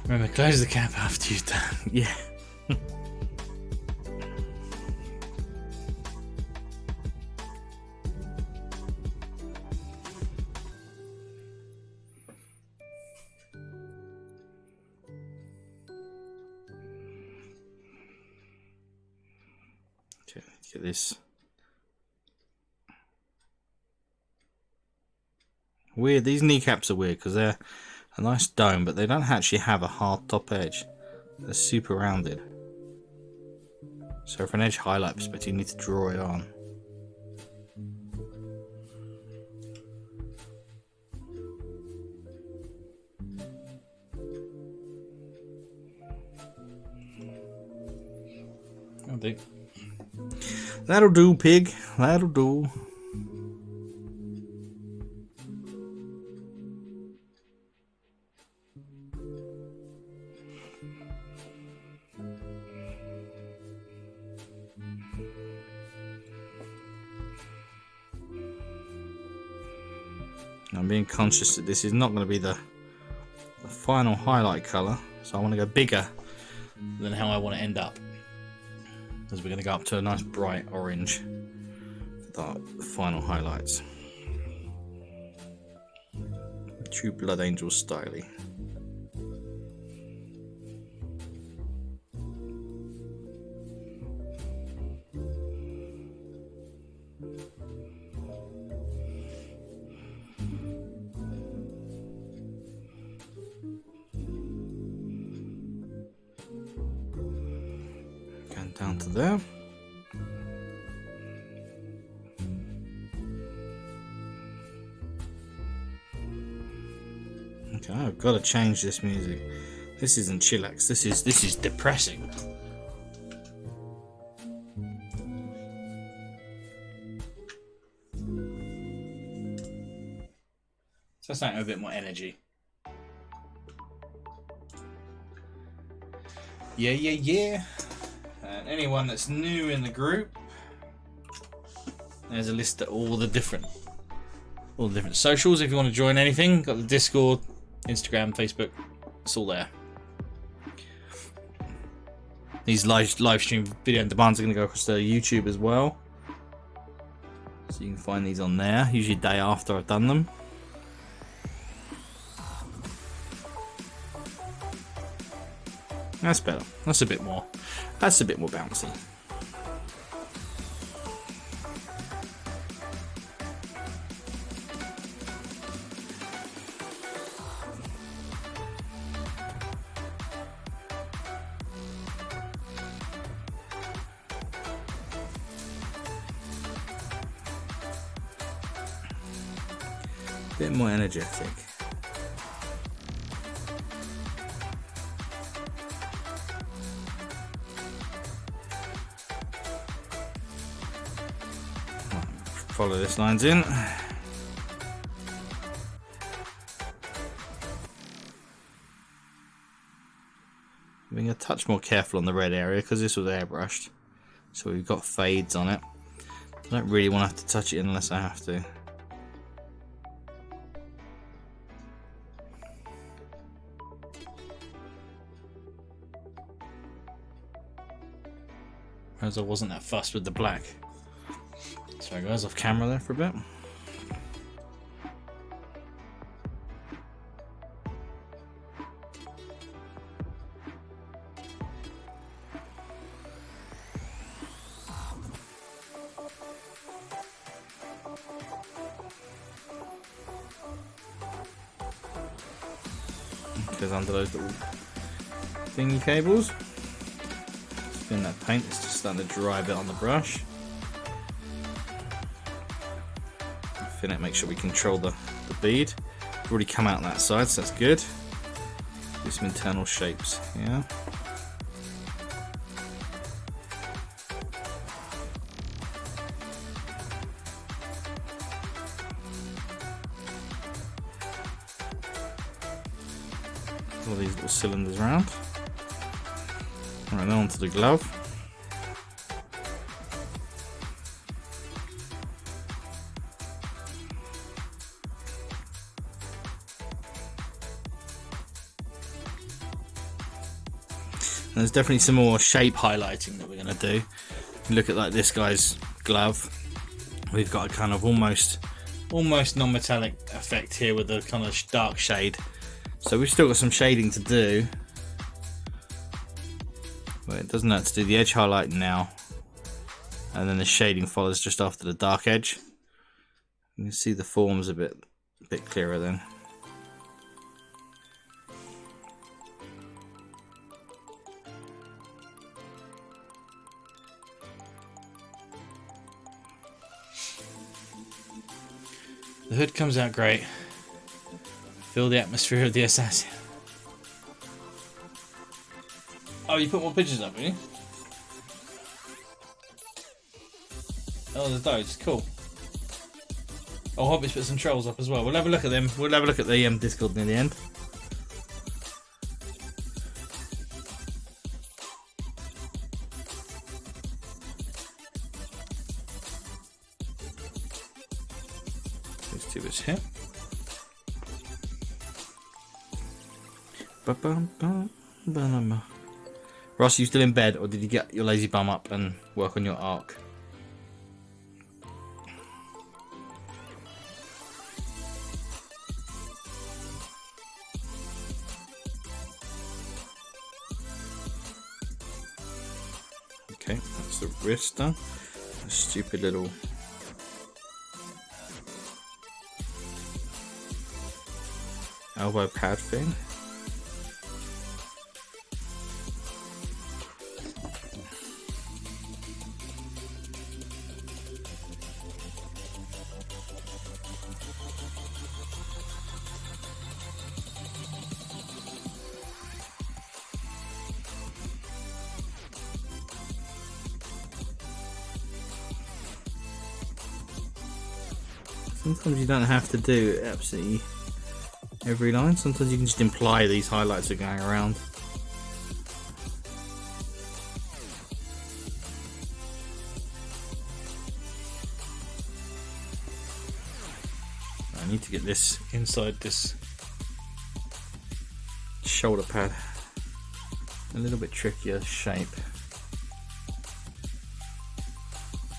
Remember, close the cap after you've done. Yeah. Okay, let's get this. Weird, these kneecaps are weird because they're a nice dome, but they don't actually have a hard top edge. They're super rounded. So from an edge highlight perspective, you need to draw it on. That'll do. That'll do, pig. That'll do. I'm being conscious that this is not going to be the final highlight colour, so I want to go bigger than how I want to end up, because we're going to go up to a nice bright orange for the final highlights. True Blood Angel styly. Down to there. Okay, I've got to change this music. This isn't chillax. This is depressing. So something with a bit more energy. Yeah. And anyone that's new in the group, there's a list of all the different socials. If you want to join anything, got the Discord, Instagram, Facebook. It's all there. These live stream video on demands are going to go across to YouTube as well, so you can find these on there. Usually day after I've done them. That's better. That's a bit more bouncy. Bit more energetic. Follow this lines in. Being a touch more careful on the red area because this was airbrushed, so we've got fades on it. I don't really want to have to touch it unless I have to. Whereas I wasn't that fussed with the black. Sorry guys, off camera there for a bit. Goes under those little thingy cables. Spin that paint, it's just starting to dry a bit on the brush. Fin it, make sure we control the bead. We've already come out on that side, so that's good. Do some internal shapes, yeah. All these little cylinders around. Right, now onto the glove. And there's definitely some more shape highlighting that we're going to do. Look at like this guy's glove. We've got a kind of almost non-metallic effect here with a kind of dark shade. So we've still got some shading to do. But it doesn't hurt to do the edge highlighting now. And then the shading follows just after the dark edge. You can see the forms a bit clearer then. The hood comes out great. Feel the atmosphere of the assassin. Oh, you put more pictures up, really? Oh, there's those. Cool. Oh, Hobbit's put some trolls up as well. We'll have a look at them. We'll have a look at the Discord near the end. These two bits here. Ross, you still in bed, or did you get your lazy bum up and work on your arc? Okay, that's the wrist done. A stupid little elbow pad thing. Sometimes you don't have to do absolutely every line. Sometimes you can just imply these highlights are going around. I need to get this inside this shoulder pad. A little bit trickier shape.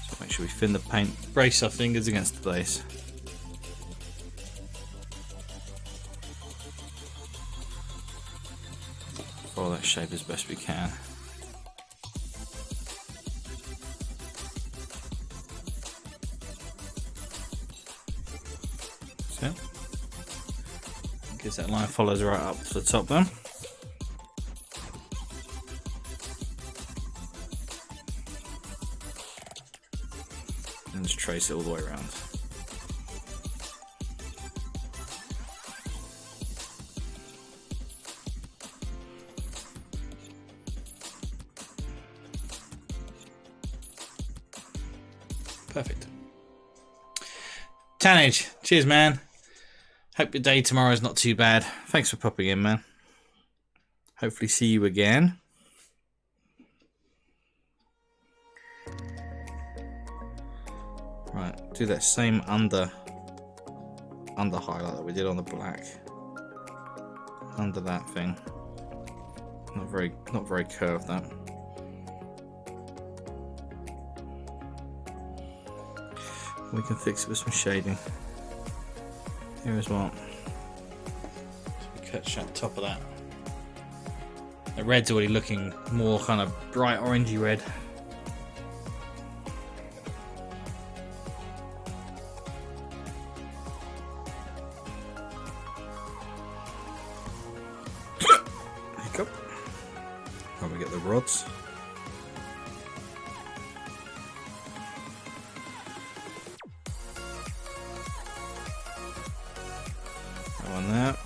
So make sure we thin the paint. Brace our fingers against the base. Follow that shape as best we can. So, guess that line follows right up to the top then. And just trace it all the way around. Perfect. Tannage, cheers man. Hope your day tomorrow is not too bad. Thanks for popping in, man. Hopefully see you again. Right, do that same under highlight that we did on the black. Under that thing. Not very curved that. We can fix it with some shading. Here as well. So we cut shut top of that. The red's already looking more kind of bright orangey red. Hiccup. Probably get the rods. On that.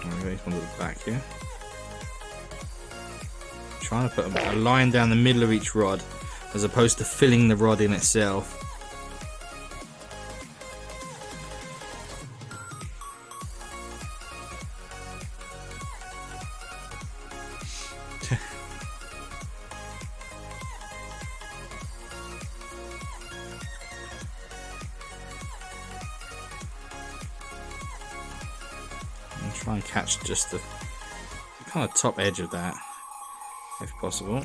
Maybe one to the back here. Trying to put a line down the middle of each rod as opposed to filling the rod in itself. Try and catch just the kind of top edge of that, if possible.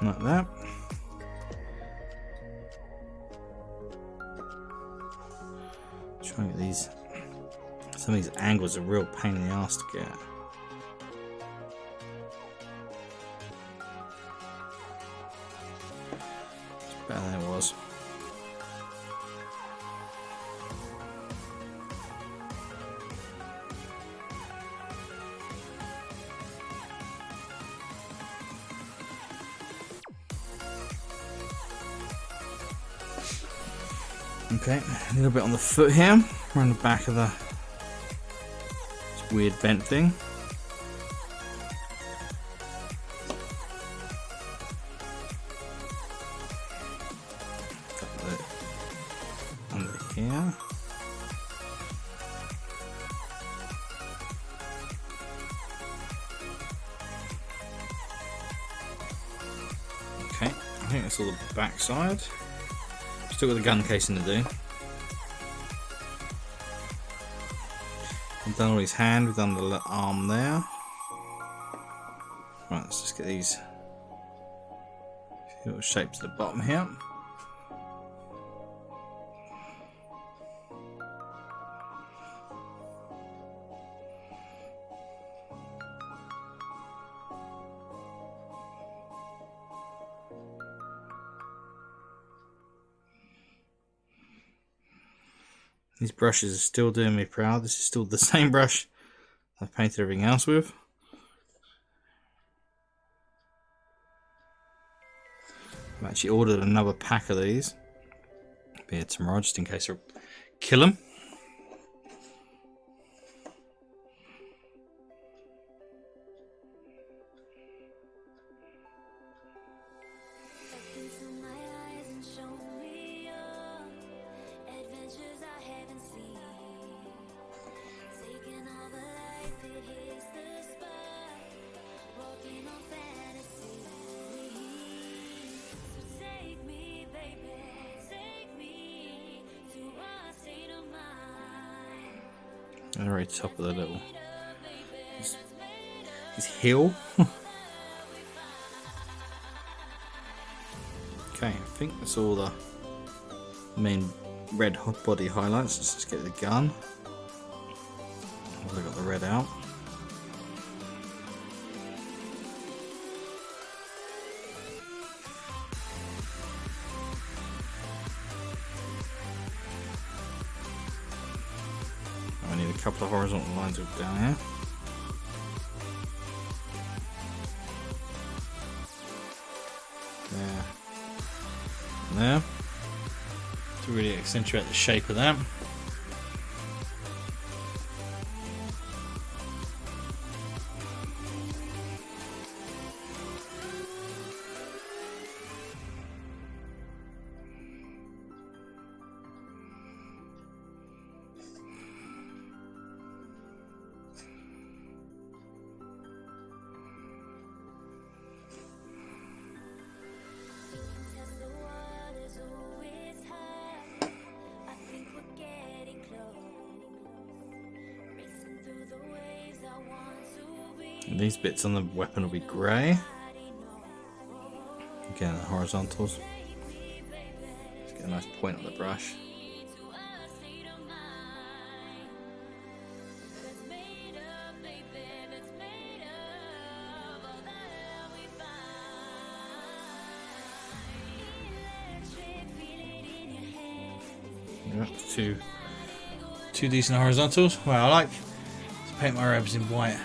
Like that. Try and get these. Some of these angles are a real pain in the ass to get. It's better than it was. Okay, a little bit on the foot here, around the back of the weird vent thing. Got it under here. Okay, I think that's all the back side. Still got the gun casing to do. We've done all his hand, we've done the arm there. Right, let's just get these little shapes at the bottom here. These brushes are still doing me proud. This is still the same brush I've painted everything else with. I've actually ordered another pack of these. be here tomorrow, just in case I kill him. At the very top of the little his hill. Okay, I think that's all the main red body highlights. Let's just get the gun. I've got the red out. I need a couple of horizontal lines up down here. There. And there. To really accentuate the shape of that. These bits on the weapon will be grey. Again, the horizontals. Let's get a nice point on the brush. Yep, two decent horizontals. Well, I like to paint my robes in white.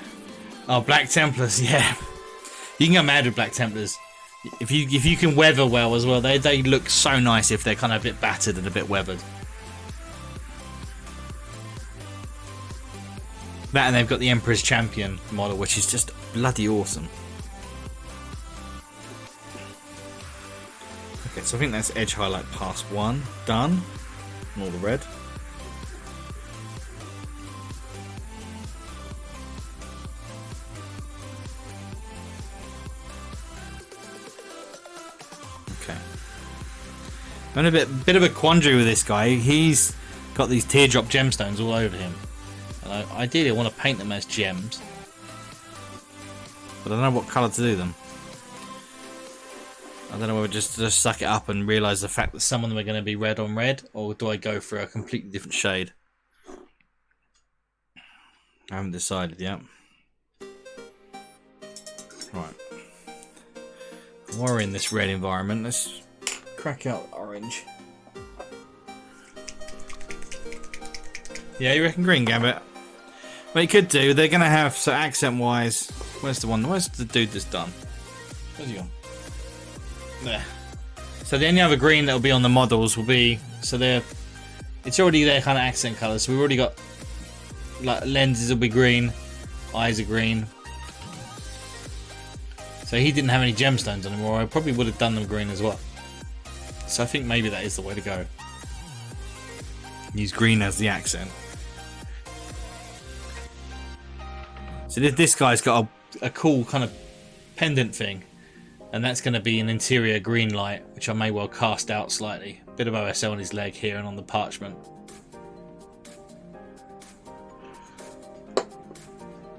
Oh, Black Templars, yeah. You can go mad with Black Templars. If you can weather well as well, they look so nice if they're kind of a bit battered and a bit weathered. That, and they've got the Emperor's Champion model, which is just bloody awesome. Okay, so I think that's edge highlight pass 1 done. And all the red. Okay. I'm in a bit of a quandary with this guy. He's got these teardrop gemstones all over him. And ideally I want to paint them as gems. But I don't know what colour to do them. I don't know whether just suck it up and realise the fact that some of them are going to be red on red, or do I go for a completely different shade? I haven't decided yet. Right. While we're in this red environment, let's crack out orange. Yeah, you reckon green, Gambit? Well, you could do. They're going to have, so accent-wise, where's the dude that's done? Where's he gone? There. So the only other green that will be on the models will be, so it's already their kind of accent colours. So we've already got, like, lenses will be green, eyes are green. So he didn't have any gemstones on him, or I probably would have done them green as well. So I think maybe that is the way to go. Use green as the accent. So this guy's got a cool kind of pendant thing. And that's going to be an interior green light, which I may well cast out slightly. Bit of OSL on his leg here and on the parchment.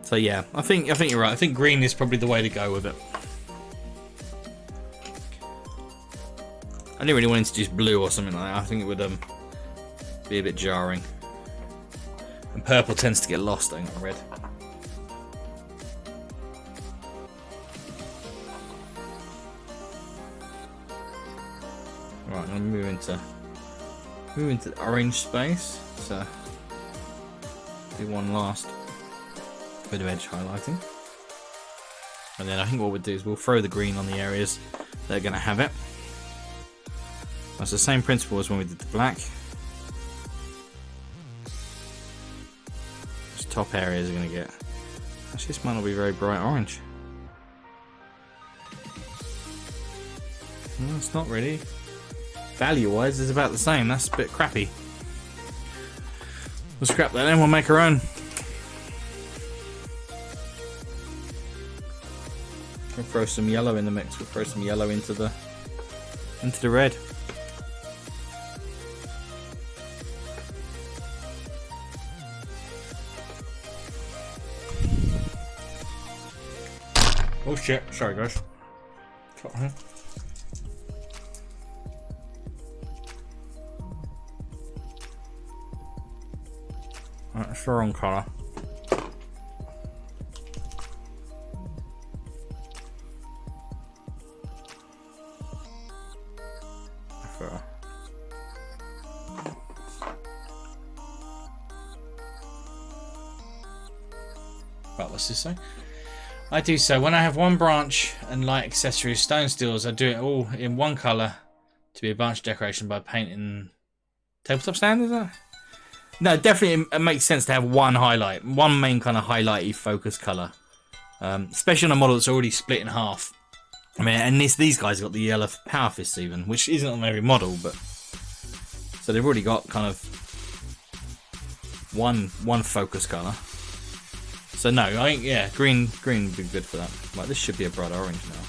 So yeah, I think you're right. I think green is probably the way to go with it. I didn't really want to introduce blue or something like that. I think it would be a bit jarring. And purple tends to get lost, I think, on red. Right, I'm gonna move into the orange space. So do one last bit of edge highlighting, and then I think what we'll do is we'll throw the green on the areas that are gonna have it. That's the same principle as when we did the black. These top areas are going to get... Actually, this might not be very bright orange. No, it's not really. Value-wise, it's about the same. That's a bit crappy. We'll scrap that then, we'll make our own. We'll throw some yellow in the mix. We'll throw some yellow into the red. Oh shit, sorry guys. That's the wrong colour. Right, what's this say? I do so when I have one branch and light accessories, stone steels, I do it all in one colour to be a branch decoration by painting tabletop stand, is that? No, definitely it makes sense to have one highlight, one main kind of highlighty focus colour. Especially on a model that's already split in half. I mean, and these guys got the yellow power fists even, which isn't on every model, but so they've already got kind of one focus colour. So no, I think yeah, green would be good for that. Right, this should be a bright orange now.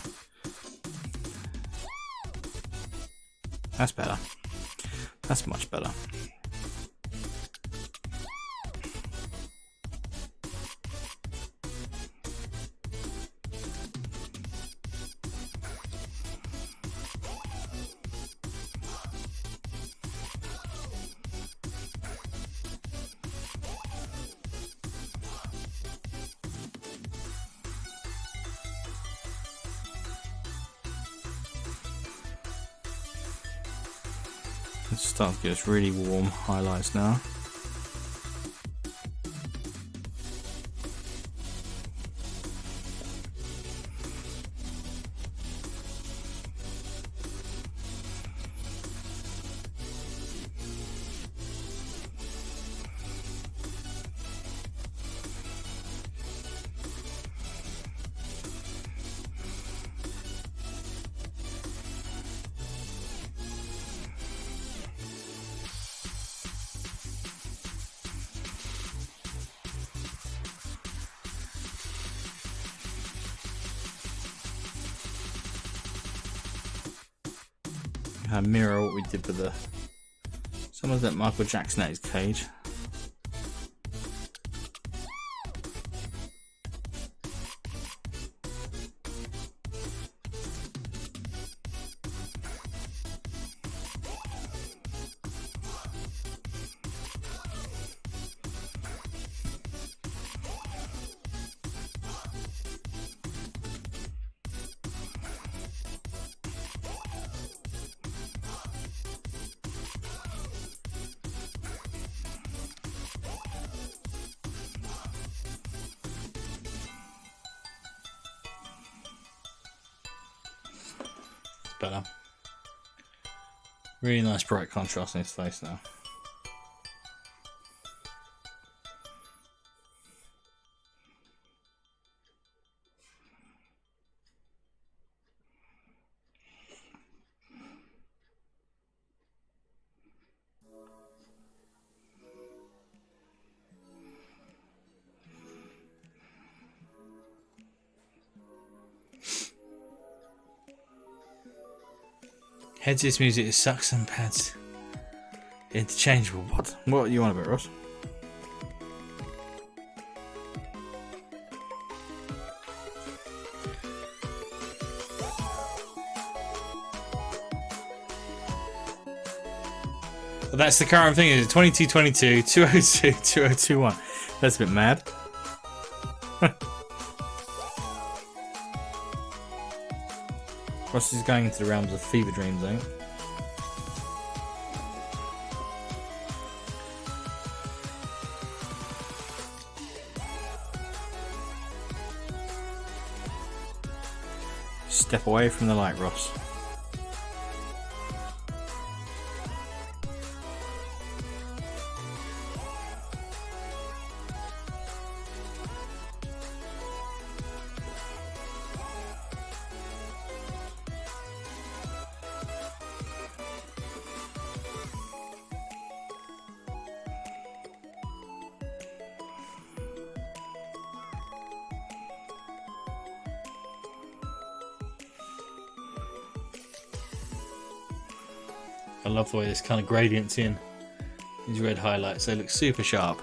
That's better. That's much better. It's starting to get us really warm highlights now. Mirror what we did with the some of that Michael Jackson at his cage. Better. Really nice bright contrast in his face now. Heads this music is sucks and pads. Interchangeable. What do you want about, Ross? Well, that's the current thing, is it? 2222, 202, 2021. That's a bit mad. Ross is going into the realms of fever dreams, eh? Step away from the light, Ross. I love the way this kind of gradient's in. These red highlights, they look super sharp.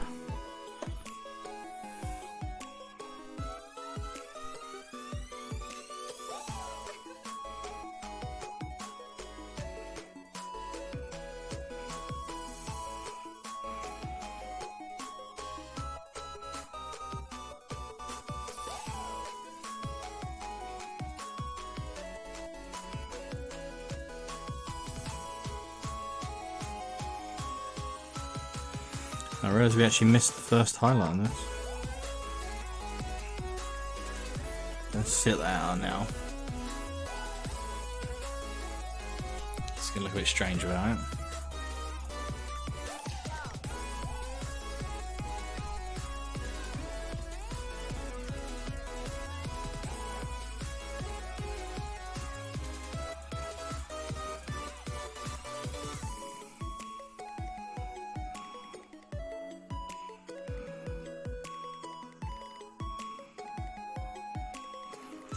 I realise we actually missed the first highlight on this. Let's sit that out now. It's going to look a bit strange without it.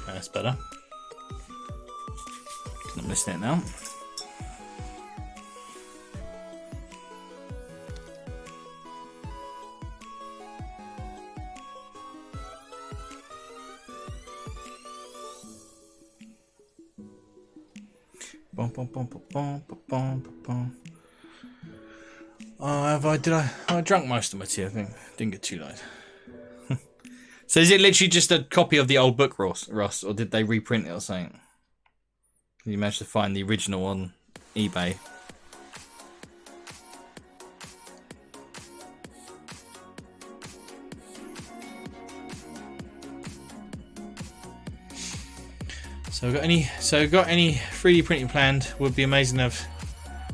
That's better. Not missing it now. Bum, bum, bum, bum, bum, bum, bum. I drank most of my tea, I think. Didn't get too light. So is it literally just a copy of the old book, Ross, or did they reprint it or something? Did you manage to find the original on eBay? So got any 3D printing planned? Would be amazing to have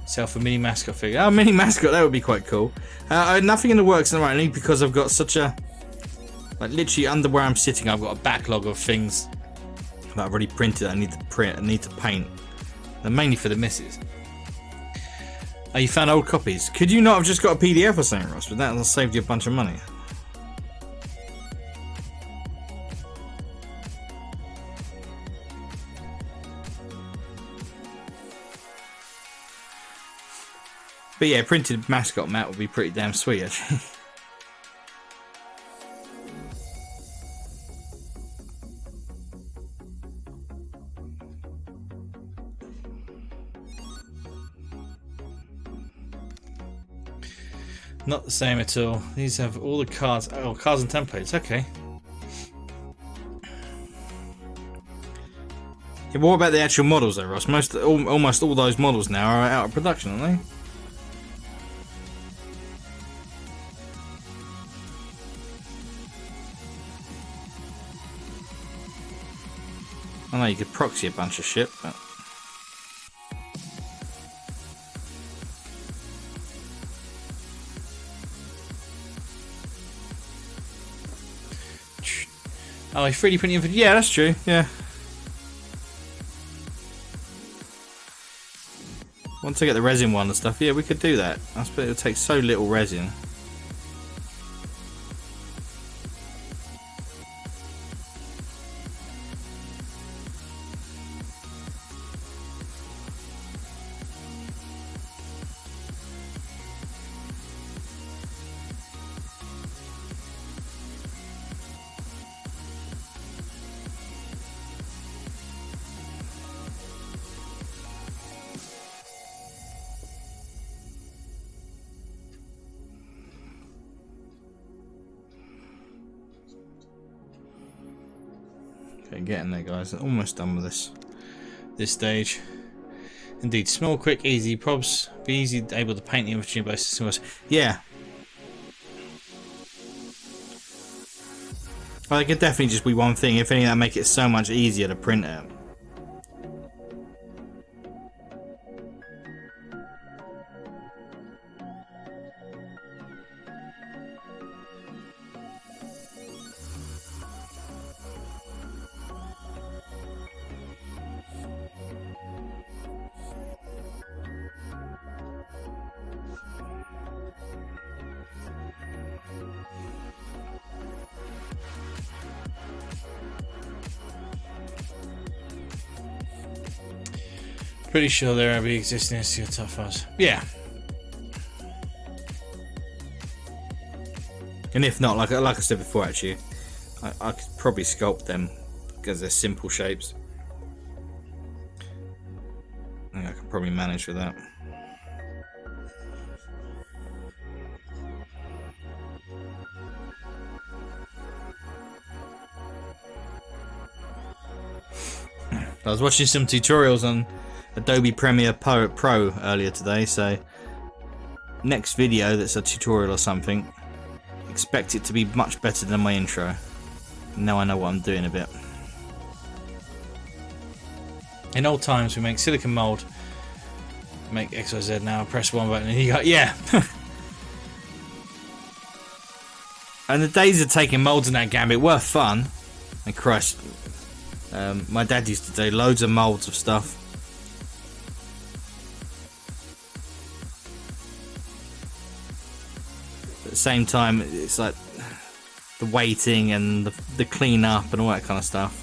self a mini mascot figure. Oh, mini mascot, that would be quite cool. Nothing in the works at the moment, only because I've got such a literally under where I'm sitting, I've got a backlog of things that I've already printed. I need to print, I need to paint. And mainly for the missus. Oh, you found old copies. Could you not have just got a PDF or something, Ross? But that will save you a bunch of money. But yeah, printed mascot mat would be pretty damn sweet, actually. Not the same at all. These have all the cards. Oh, cards and templates. Okay. Yeah, but what about the actual models, though, Ross? Almost all those models now are out of production, aren't they? I know you could proxy a bunch of shit, but. Oh, he's 3D printing. Yeah, that's true. Yeah. Once I get the resin one and stuff, yeah, we could do that. I suppose it'll take so little resin. Okay, getting there, guys. Almost done with this stage. Indeed, small, quick, easy probs. Be easy, able to paint the infantry in both systems. Yeah. Well, it could definitely just be one thing. If anything, that'd make it so much easier to print it. Pretty sure there will be existing steel tough ones. Yeah. And if not, like I said before, actually, I could probably sculpt them because they're simple shapes. I think I can probably manage with that. I was watching some tutorials on Adobe Premiere Pro earlier today, so next video that's a tutorial or something, expect it to be much better than my intro. Now I know what I'm doing a bit. In old times we make silicon mold, make XYZ now, press one button and you go, yeah! And the days of taking molds in that gambit were fun. And Christ, my dad used to do loads of molds of stuff. At the same time, it's like the waiting and the clean up and all that kind of stuff.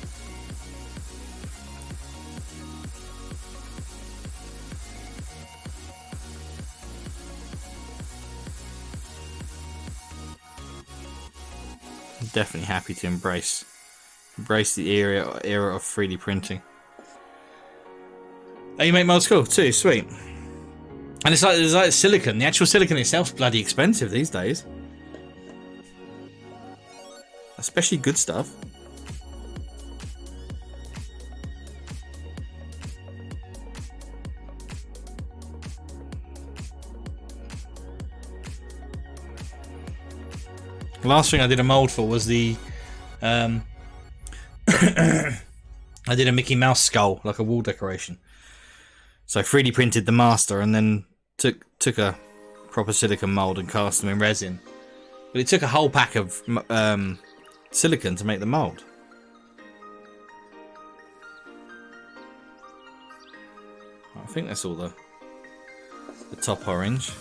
I'm definitely happy to embrace the era of 3D printing. Oh, you make molds cool too, sweet. And it's like silicon. The actual silicon itself's bloody expensive these days. Especially good stuff. The last thing I did a mold for was the I did a Mickey Mouse skull, like a wall decoration. So I 3D printed the master and then took a proper silicon mold and cast them in resin. But it took a whole pack of silicon to make the mold. I think that's all the top orange.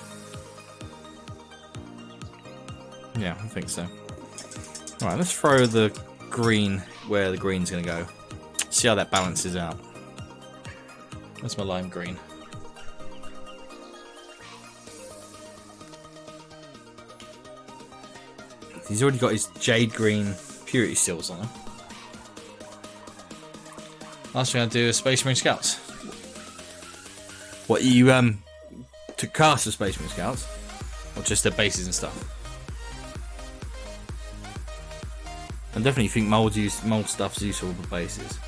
Yeah, I think so. Alright, let's throw the green where the green's going to go. See how that balances out. That's my lime green. He's already got his jade green purity seals on him. Last thing I do is Space Marine Scouts. What, you to cast the Space Marine Scouts? Or just their bases and stuff? I definitely think mold stuff's useful for bases.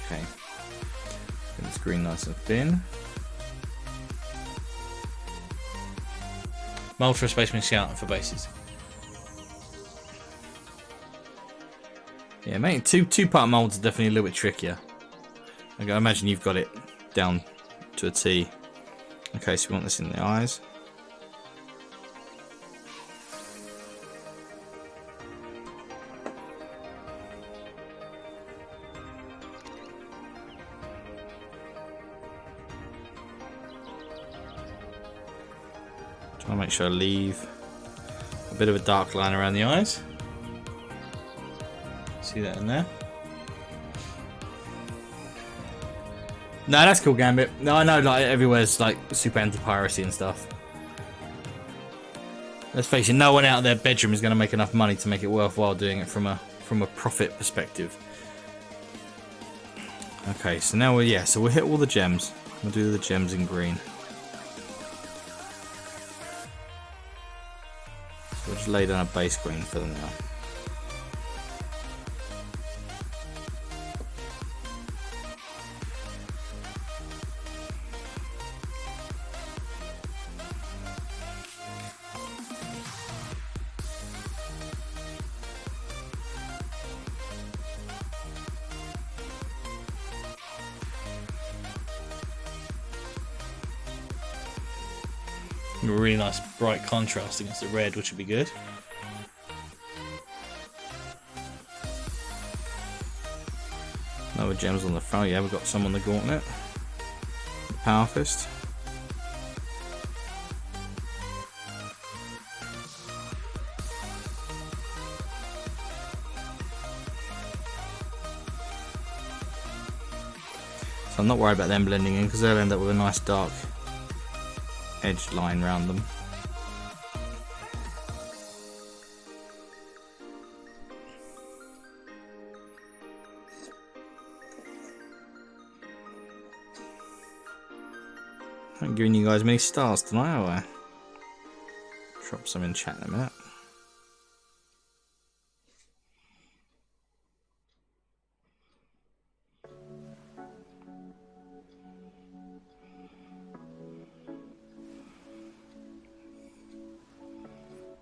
Okay. Get this green nice and thin. Mold for a Spaceman Scout and for bases. Yeah, making two-part molds is definitely a little bit trickier. Okay, I imagine you've got it down to a T. Okay, so we want this in the eyes. Trying to make sure I leave a bit of a dark line around the eyes. See that in there? No, that's cool, Gambit. No, I know, like everywhere's like super anti-piracy and stuff. Let's face it, no one out of their bedroom is going to make enough money to make it worthwhile doing it from a profit perspective. Okay, so now we'll hit all the gems. We'll do the gems in green. So we'll just lay down a base green for them now. A really nice bright contrast against the red, which would be good. Another gems on the front. Yeah, we've got some on the gauntlet. The Power Fist. So I'm not worried about them blending in because they'll end up with a nice dark edge line around them. I'm giving you guys many stars tonight, have I? Drop some in chat in a minute.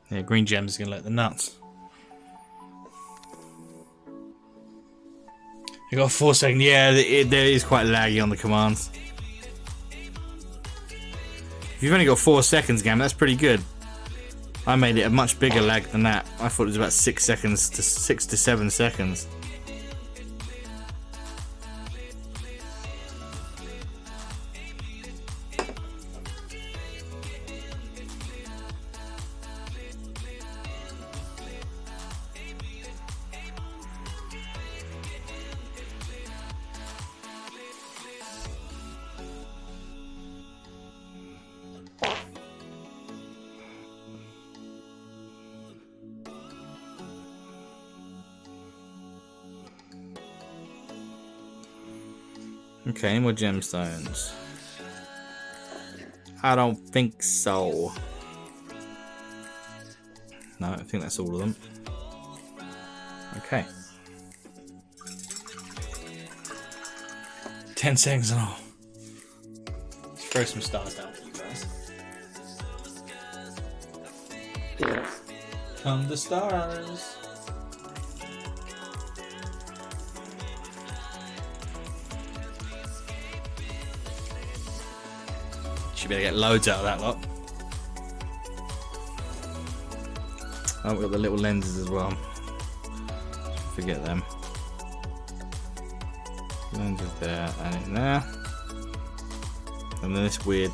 Yeah, green gems are gonna let the nuts. You got 4 seconds. Yeah, there is quite laggy on the commands. If you've only got 4 seconds, Gam, that's pretty good. I made it a much bigger lag than that. I thought it was about 6 seconds to 6 to 7 seconds. Okay, any more gemstones? I don't think so. No, I think that's all of them. Okay. 10 seconds and all. Let's throw some stars down for you guys. Come the stars. Should be able to get loads out of that lot. Oh, we've got the little lenses as well. Forget them. Lenses there and in there. And then this weird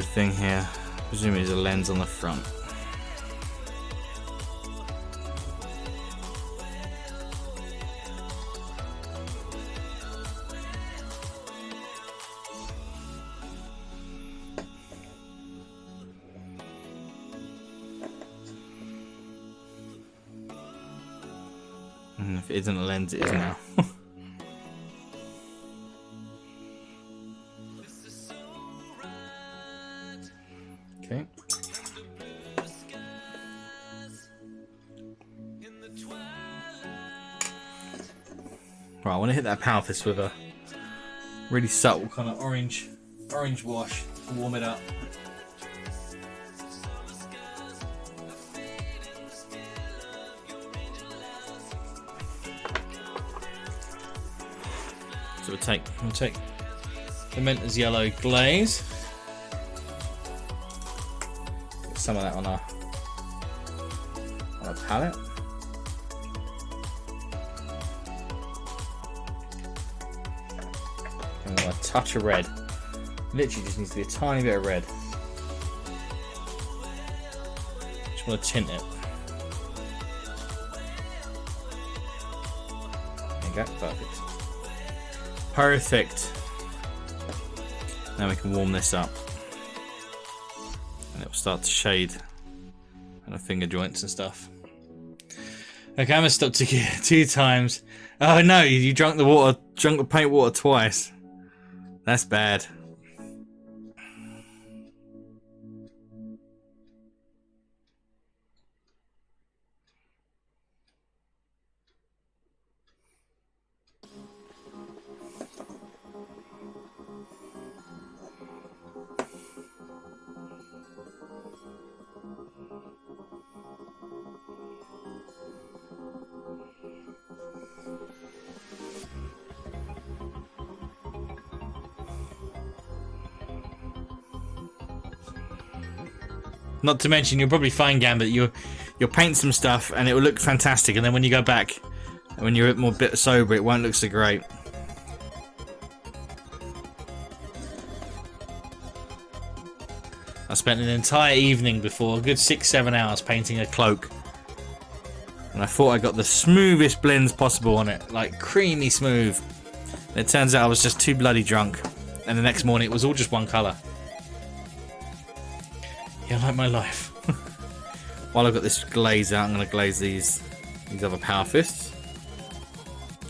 thing here. Presumably there's a lens on the front. And if it isn't a lens, it is now. Okay. Right, I want to hit that power fist with a really subtle kind of orange wash to warm it up. So we'll take the Mentor's yellow glaze. Get some of that on our palette. And a touch of red. Literally just needs to be a tiny bit of red. Just want to tint it. There you go, perfect. Perfect. Now we can warm this up. And it will start to shade on the finger joints and stuff. Okay, I'm gonna stop to get 2 times. Oh no, you drank the paint water twice. That's bad. Not to mention, you'll probably find, Gambit, you'll paint some stuff and it will look fantastic, and then when you go back, when you're a more bit sober, it won't look so great. I spent an entire evening before, a good 6-7 hours, painting a cloak And I thought I got the smoothest blends possible on it, like creamy smooth. And it turns out I was just too bloody drunk. And the next morning it was all just one colour. Yeah, like my life. While I've got this glaze out, I'm going to glaze these other power fists.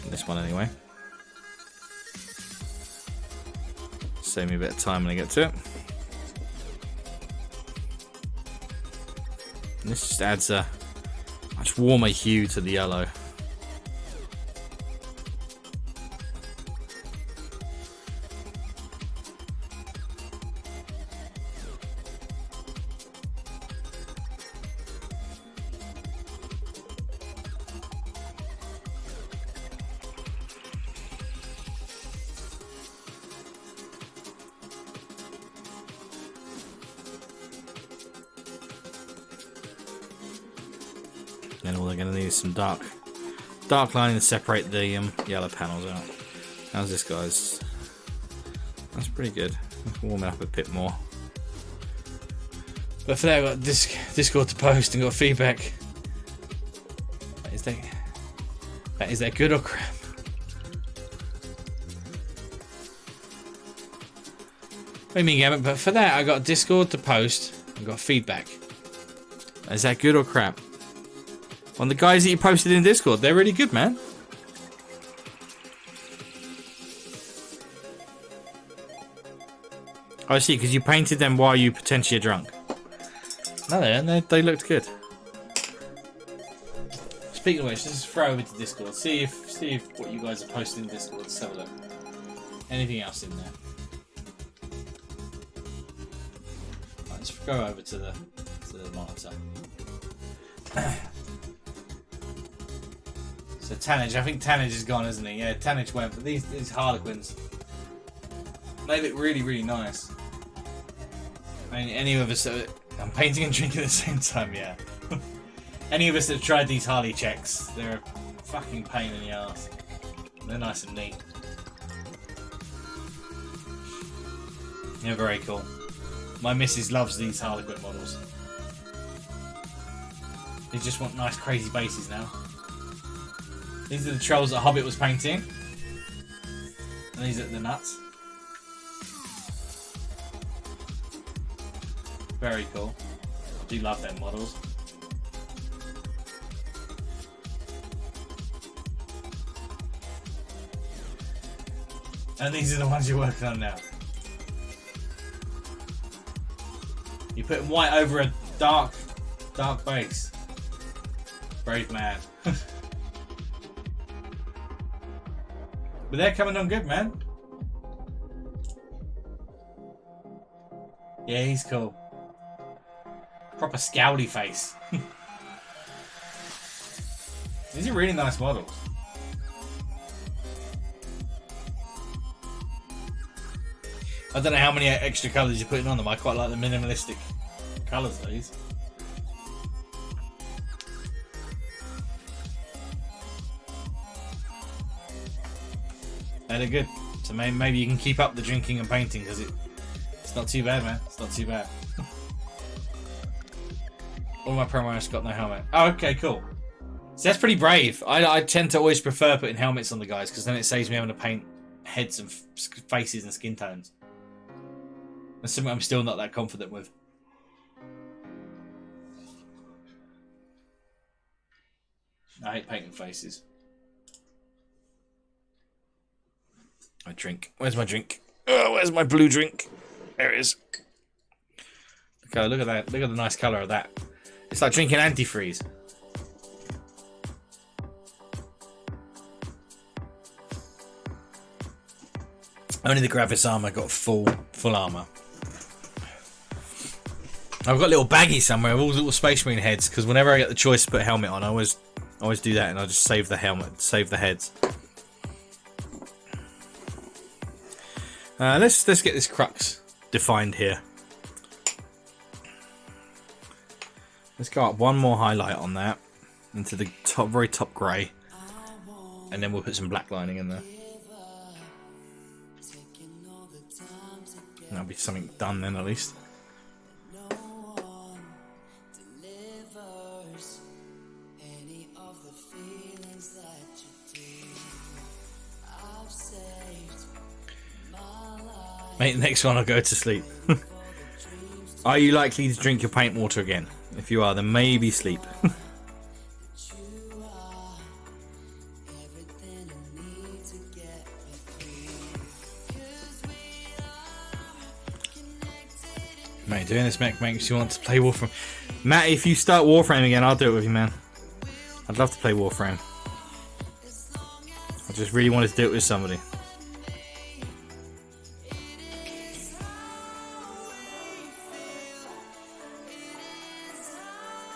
This one anyway. Save me a bit of time when I get to it. And this just adds a much warmer hue to the yellow. Then all they're going to need is some dark lining to separate the yellow panels out. How's this, guys? That's pretty good. Warm it up a bit more. But for that, I've got Discord to post and got feedback. Is that good or crap? What do you mean, Gambit? But for that, I got Discord to post and got feedback. Is that good or crap? On the guys that you posted in Discord, they're really good, man. Oh, I see, because you painted them while you potentially are drunk. No, they looked good. Speaking of which, let's just throw over to Discord. See if what you guys are posting in Discord. Let's have a look. Anything else in there? Right, let's go over to the monitor. So Tannage, I think Tannage is gone, isn't he? Yeah, Tannage went, but these Harlequins, they look really, really nice. I mean, any of us, I'm painting and drinking at the same time, yeah. Any of us that have tried these Harley checks, they're a fucking pain in the ass. They're nice and neat. They're very cool. My missus loves these Harlequin models. They just want nice, crazy bases now. These are the trolls that Hobbit was painting. And these are the nuts. Very cool. I do love them models. And these are the ones you're working on now. You put white over a dark base. Brave man. But they're coming on good, man. Yeah, he's cool. Proper scowly face. These are really nice models. I don't know how many extra colours you're putting on them. I quite like the minimalistic colours of these. They look good. So maybe you can keep up the drinking and painting because it's not too bad, man. It's not too bad. All my promos got no helmet. Oh, okay, cool. So that's pretty brave. I tend to always prefer putting helmets on the guys because then it saves me having to paint heads and faces and skin tones. That's something I'm still not that confident with. I hate painting faces. My drink. Where's my drink? Oh, where's my blue drink? There it is. Okay, look at that. Look at the nice colour of that. It's like drinking antifreeze. Only the Gravis armour got full armour. I've got a little baggie somewhere of all the little Space Marine heads because whenever I get the choice to put a helmet on, I always do that and I just save the helmet, save the heads. Let's get this crux defined here. Let's go up one more highlight on that into the very top grey, and then we'll put some black lining in there. That'll be something done then at least. Mate, next one I'll go to sleep. Are you likely to drink your paint water again? If you are, then maybe sleep. Mate, doing this makes you want to play Warframe. Matt, if you start Warframe again, I'll do it with you, man. I'd love to play Warframe. I just really wanted to do it with somebody.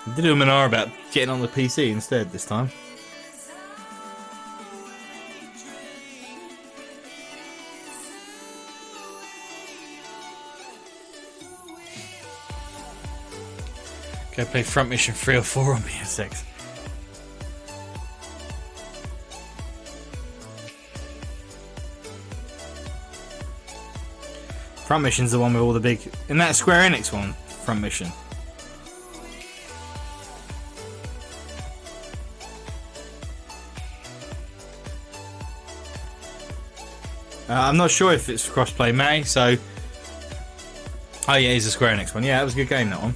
I did a Minar about getting on the PC instead this time. Go play Front Mission 3 or 4 on PSX. Front Mission's the one with all the big... Isn't that Square Enix one? Front Mission. I'm not sure if it's crossplay, May, so... Oh yeah, it's a Square Enix one. Yeah, that was a good game, that one.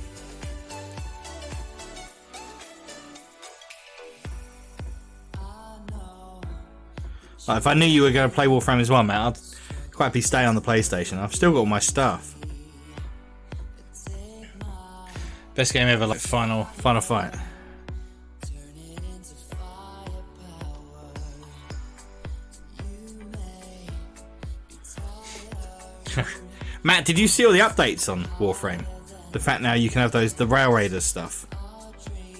Like, if I knew you were going to play Warframe as well, Matt, I'd quite happy stay on the PlayStation. I've still got all my stuff. Best game ever, like Final Fight. Matt, did you see all the updates on Warframe? The fact now you can have the Rail Raiders stuff,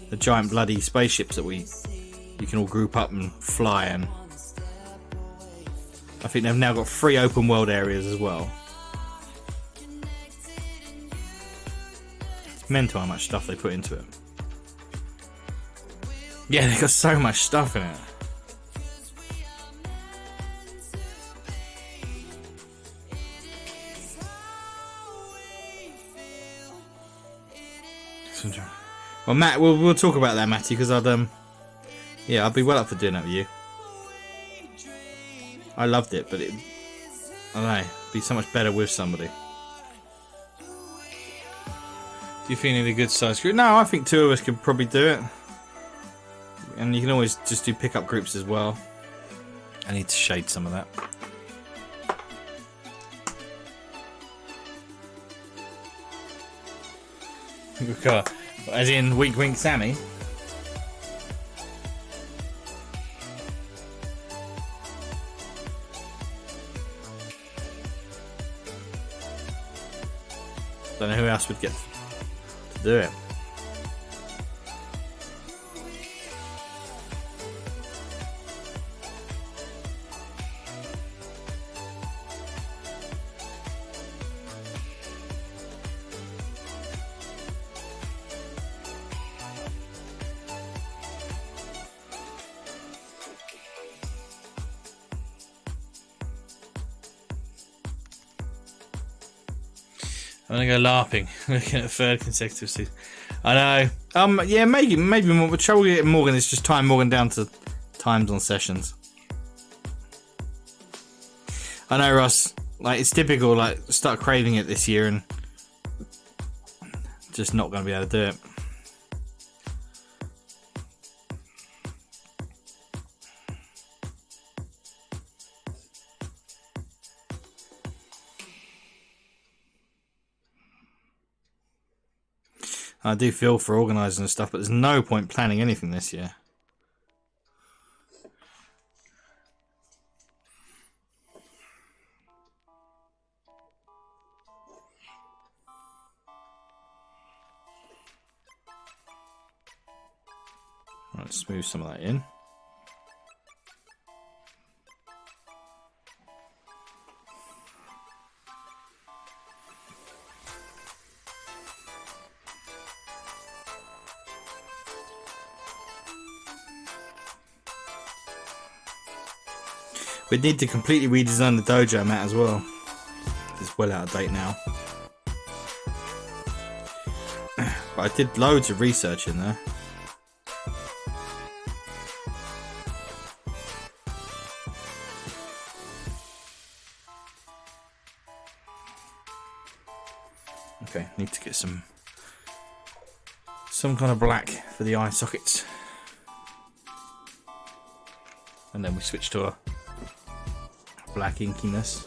the giant bloody spaceships that you can all group up and fly, and I think they've now got 3 open world areas as well. It's mental how much stuff they put into it. Yeah, they've got so much stuff in it. Well, Matt, we'll talk about that, Matty, because I'd be well up for doing that with you. I loved it, but I don't know, it'd be so much better with somebody. Do you think you need a good size group? No, I think 2 of us could probably do it. And you can always just do pickup groups as well. I need to shade some of that. As in Wink Wink Sammy. Don't know who else would get to do it. I'm gonna go LARPing, looking at 3rd consecutive season. I know. Yeah, maybe more. The trouble with Morgan is just tying Morgan down to times on sessions. I know, Ross. Like, it's typical. Like, start craving it this year and just not gonna be able to do it. I do feel for organising and stuff, but there's no point planning anything this year. Right, let's smooth some of that in. We need to completely redesign the dojo, Matt, as well. It's well out of date now. But I did loads of research in there. Okay, need to get some kind of black for the eye sockets. And then we switch to a black inkiness.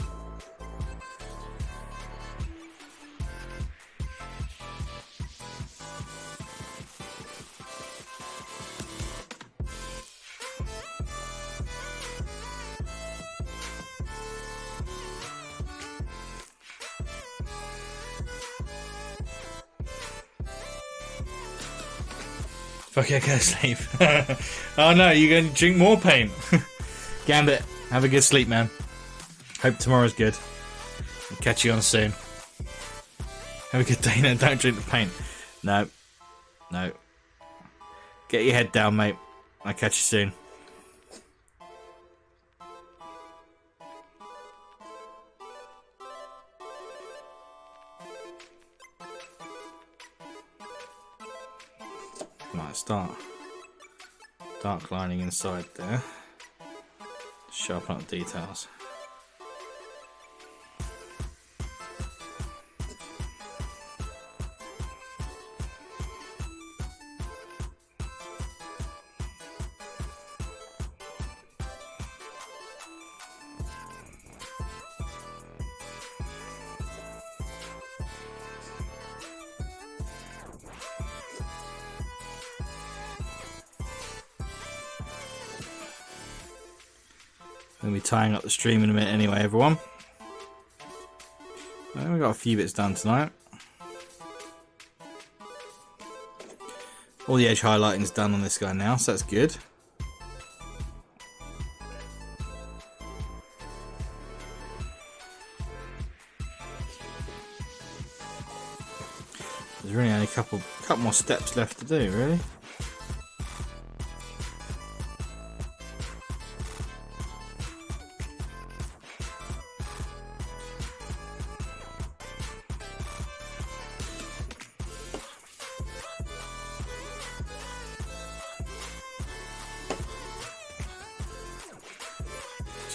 Fuck yeah, go to sleep. Oh no, you're going to drink more paint. Gambit, have a good sleep, man. Hope tomorrow's good. I'll catch you on soon. Have a good day and don't drink the paint. No. No. Get your head down, mate. I'll catch you soon. Might start dark lining inside there. Sharpen up the details. I'm going to be tying up the stream in a minute anyway, everyone. We've got a few bits done tonight. All the edge highlighting is done on this guy now, so that's good. There's really only a couple more steps left to do, really.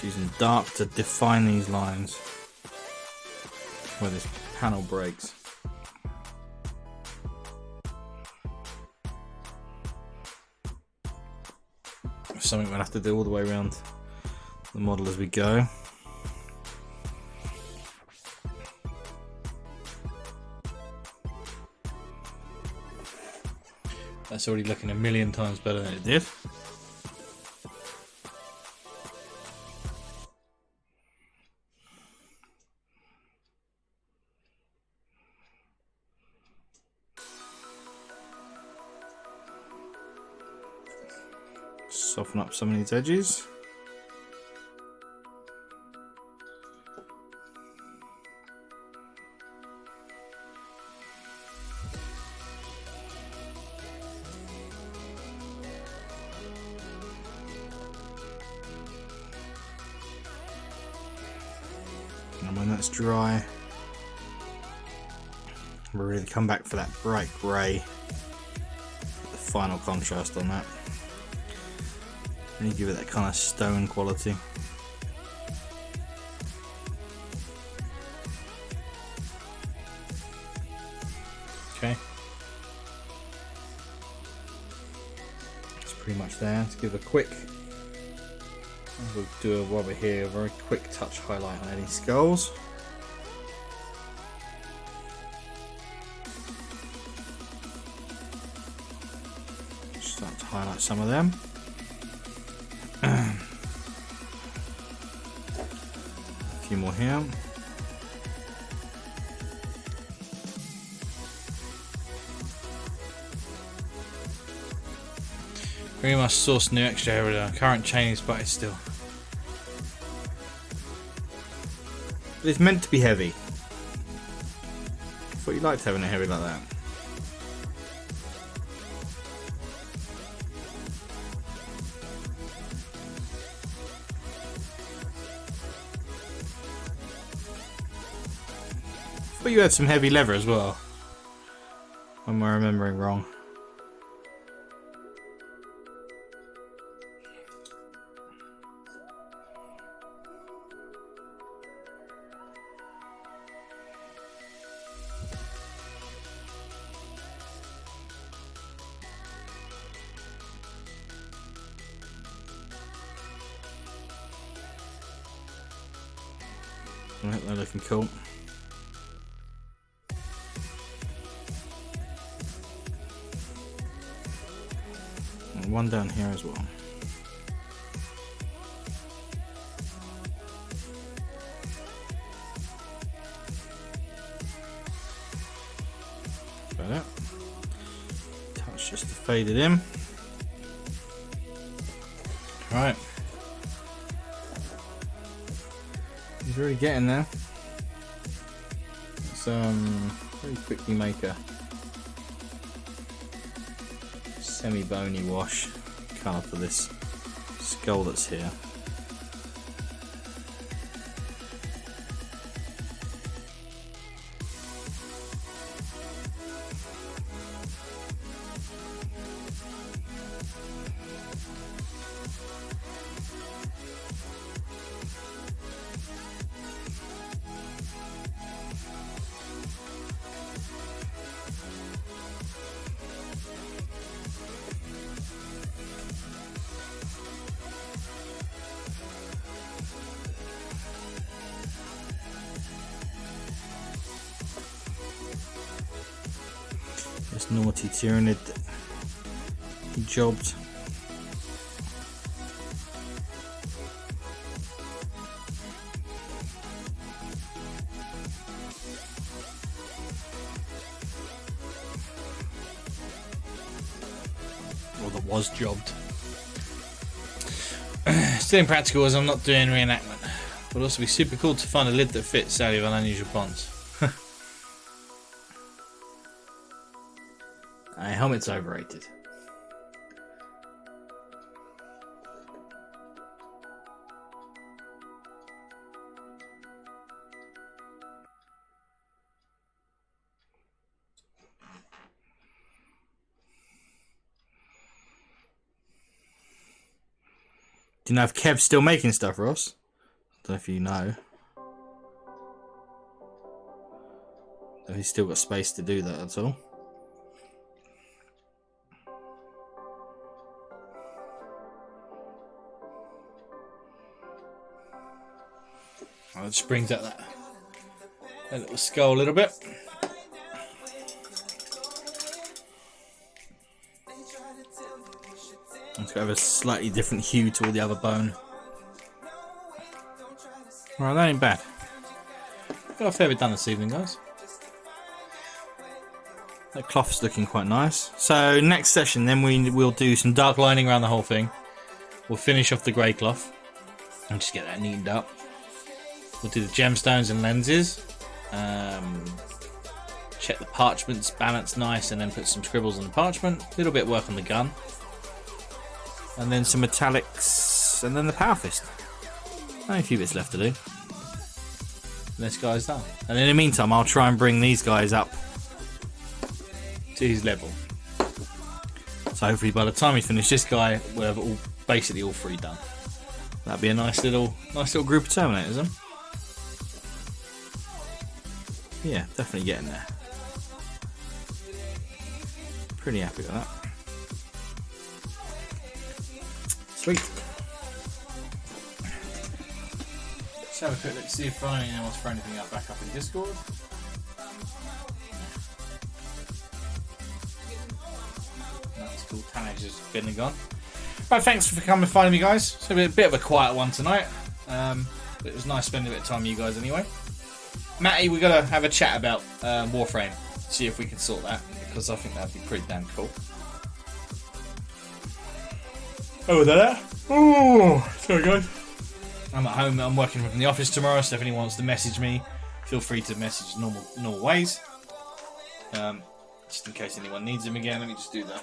Using dark to define these lines where this panel breaks. Something we'll have to do all the way around the model as we go. That's already looking a million times better than it did. Soften up some of these edges. And when that's dry, we're ready to come back for that bright grey, the final contrast on that. Really give it that kind of stone quality. Okay. It's pretty much there. Let's give a quick, we'll do while we're here, a very quick touch highlight on any skulls. Start to highlight some of them. A few more here. Very much source new extra area. Current chain is but it's still. But it's meant to be heavy. I thought you liked having it heavy like that. But you had some heavy leather as well. Am I remembering wrong? Right, they're looking cool. And one down here as well. Like that. Touch just to fade it in. Right. He's really getting there. Let's very quickly make a semi-bony wash colour for this skull that's here. This naughty tyrannid, he jobbed. Or that was jobbed. Still impractical as I'm not doing reenactment. Would also be super cool to find a lid that fits, sadly, of unusual bonds. Helmet's overrated. Do you know if Kev's still making stuff, Ross? I don't know if you know. If he's still got space to do that, that's all. It just brings out that little skull a little bit. It's got to have a slightly different hue to all the other bone. Right, that ain't bad. Got a fair bit done this evening, guys. That cloth's looking quite nice. So next session, then we'll do some dark lining around the whole thing. We'll finish off the grey cloth and just get that neatened up. We'll do the gemstones and lenses. Check the parchments, balance nice, and then put some scribbles on the parchment. A little bit of work on the gun. And then some metallics, and then the power fist. Only a few bits left to do. And this guy's done. And in the meantime, I'll try and bring these guys up to his level. So hopefully by the time we finish this guy, we'll have basically all three done. That'd be a nice little group of terminators, huh? Yeah, definitely getting there. Pretty happy with that. Sweet. Let's have a quick look to see if anyone wants to throw anything back up in Discord. That's cool. Tannage has been and gone. Right, thanks for coming and finding me, guys. It's a bit of a quiet one tonight. But it was nice spending a bit of time with you guys anyway. Matty, we've got to have a chat about Warframe. See if we can sort that, because I think that'd be pretty damn cool. Oh, was that? Oh, sorry guys. I'm at home. I'm working from the office tomorrow, so if anyone wants to message me, feel free to message normal ways. Just in case anyone needs them again, let me just do that.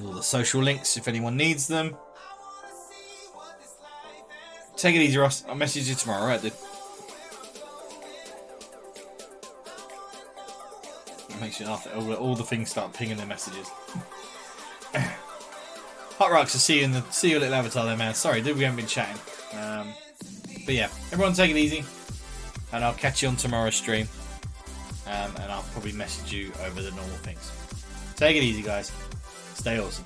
All the social links if anyone needs them. Take it easy, Ross. I'll message you tomorrow, alright, dude? It makes you laugh. All the things start pinging their messages. Hot Rocks, see you little avatar there, man. Sorry, dude, we haven't been chatting. But yeah, everyone take it easy. And I'll catch you on tomorrow's stream. And I'll probably message you over the normal things. Take it easy, guys. Stay awesome.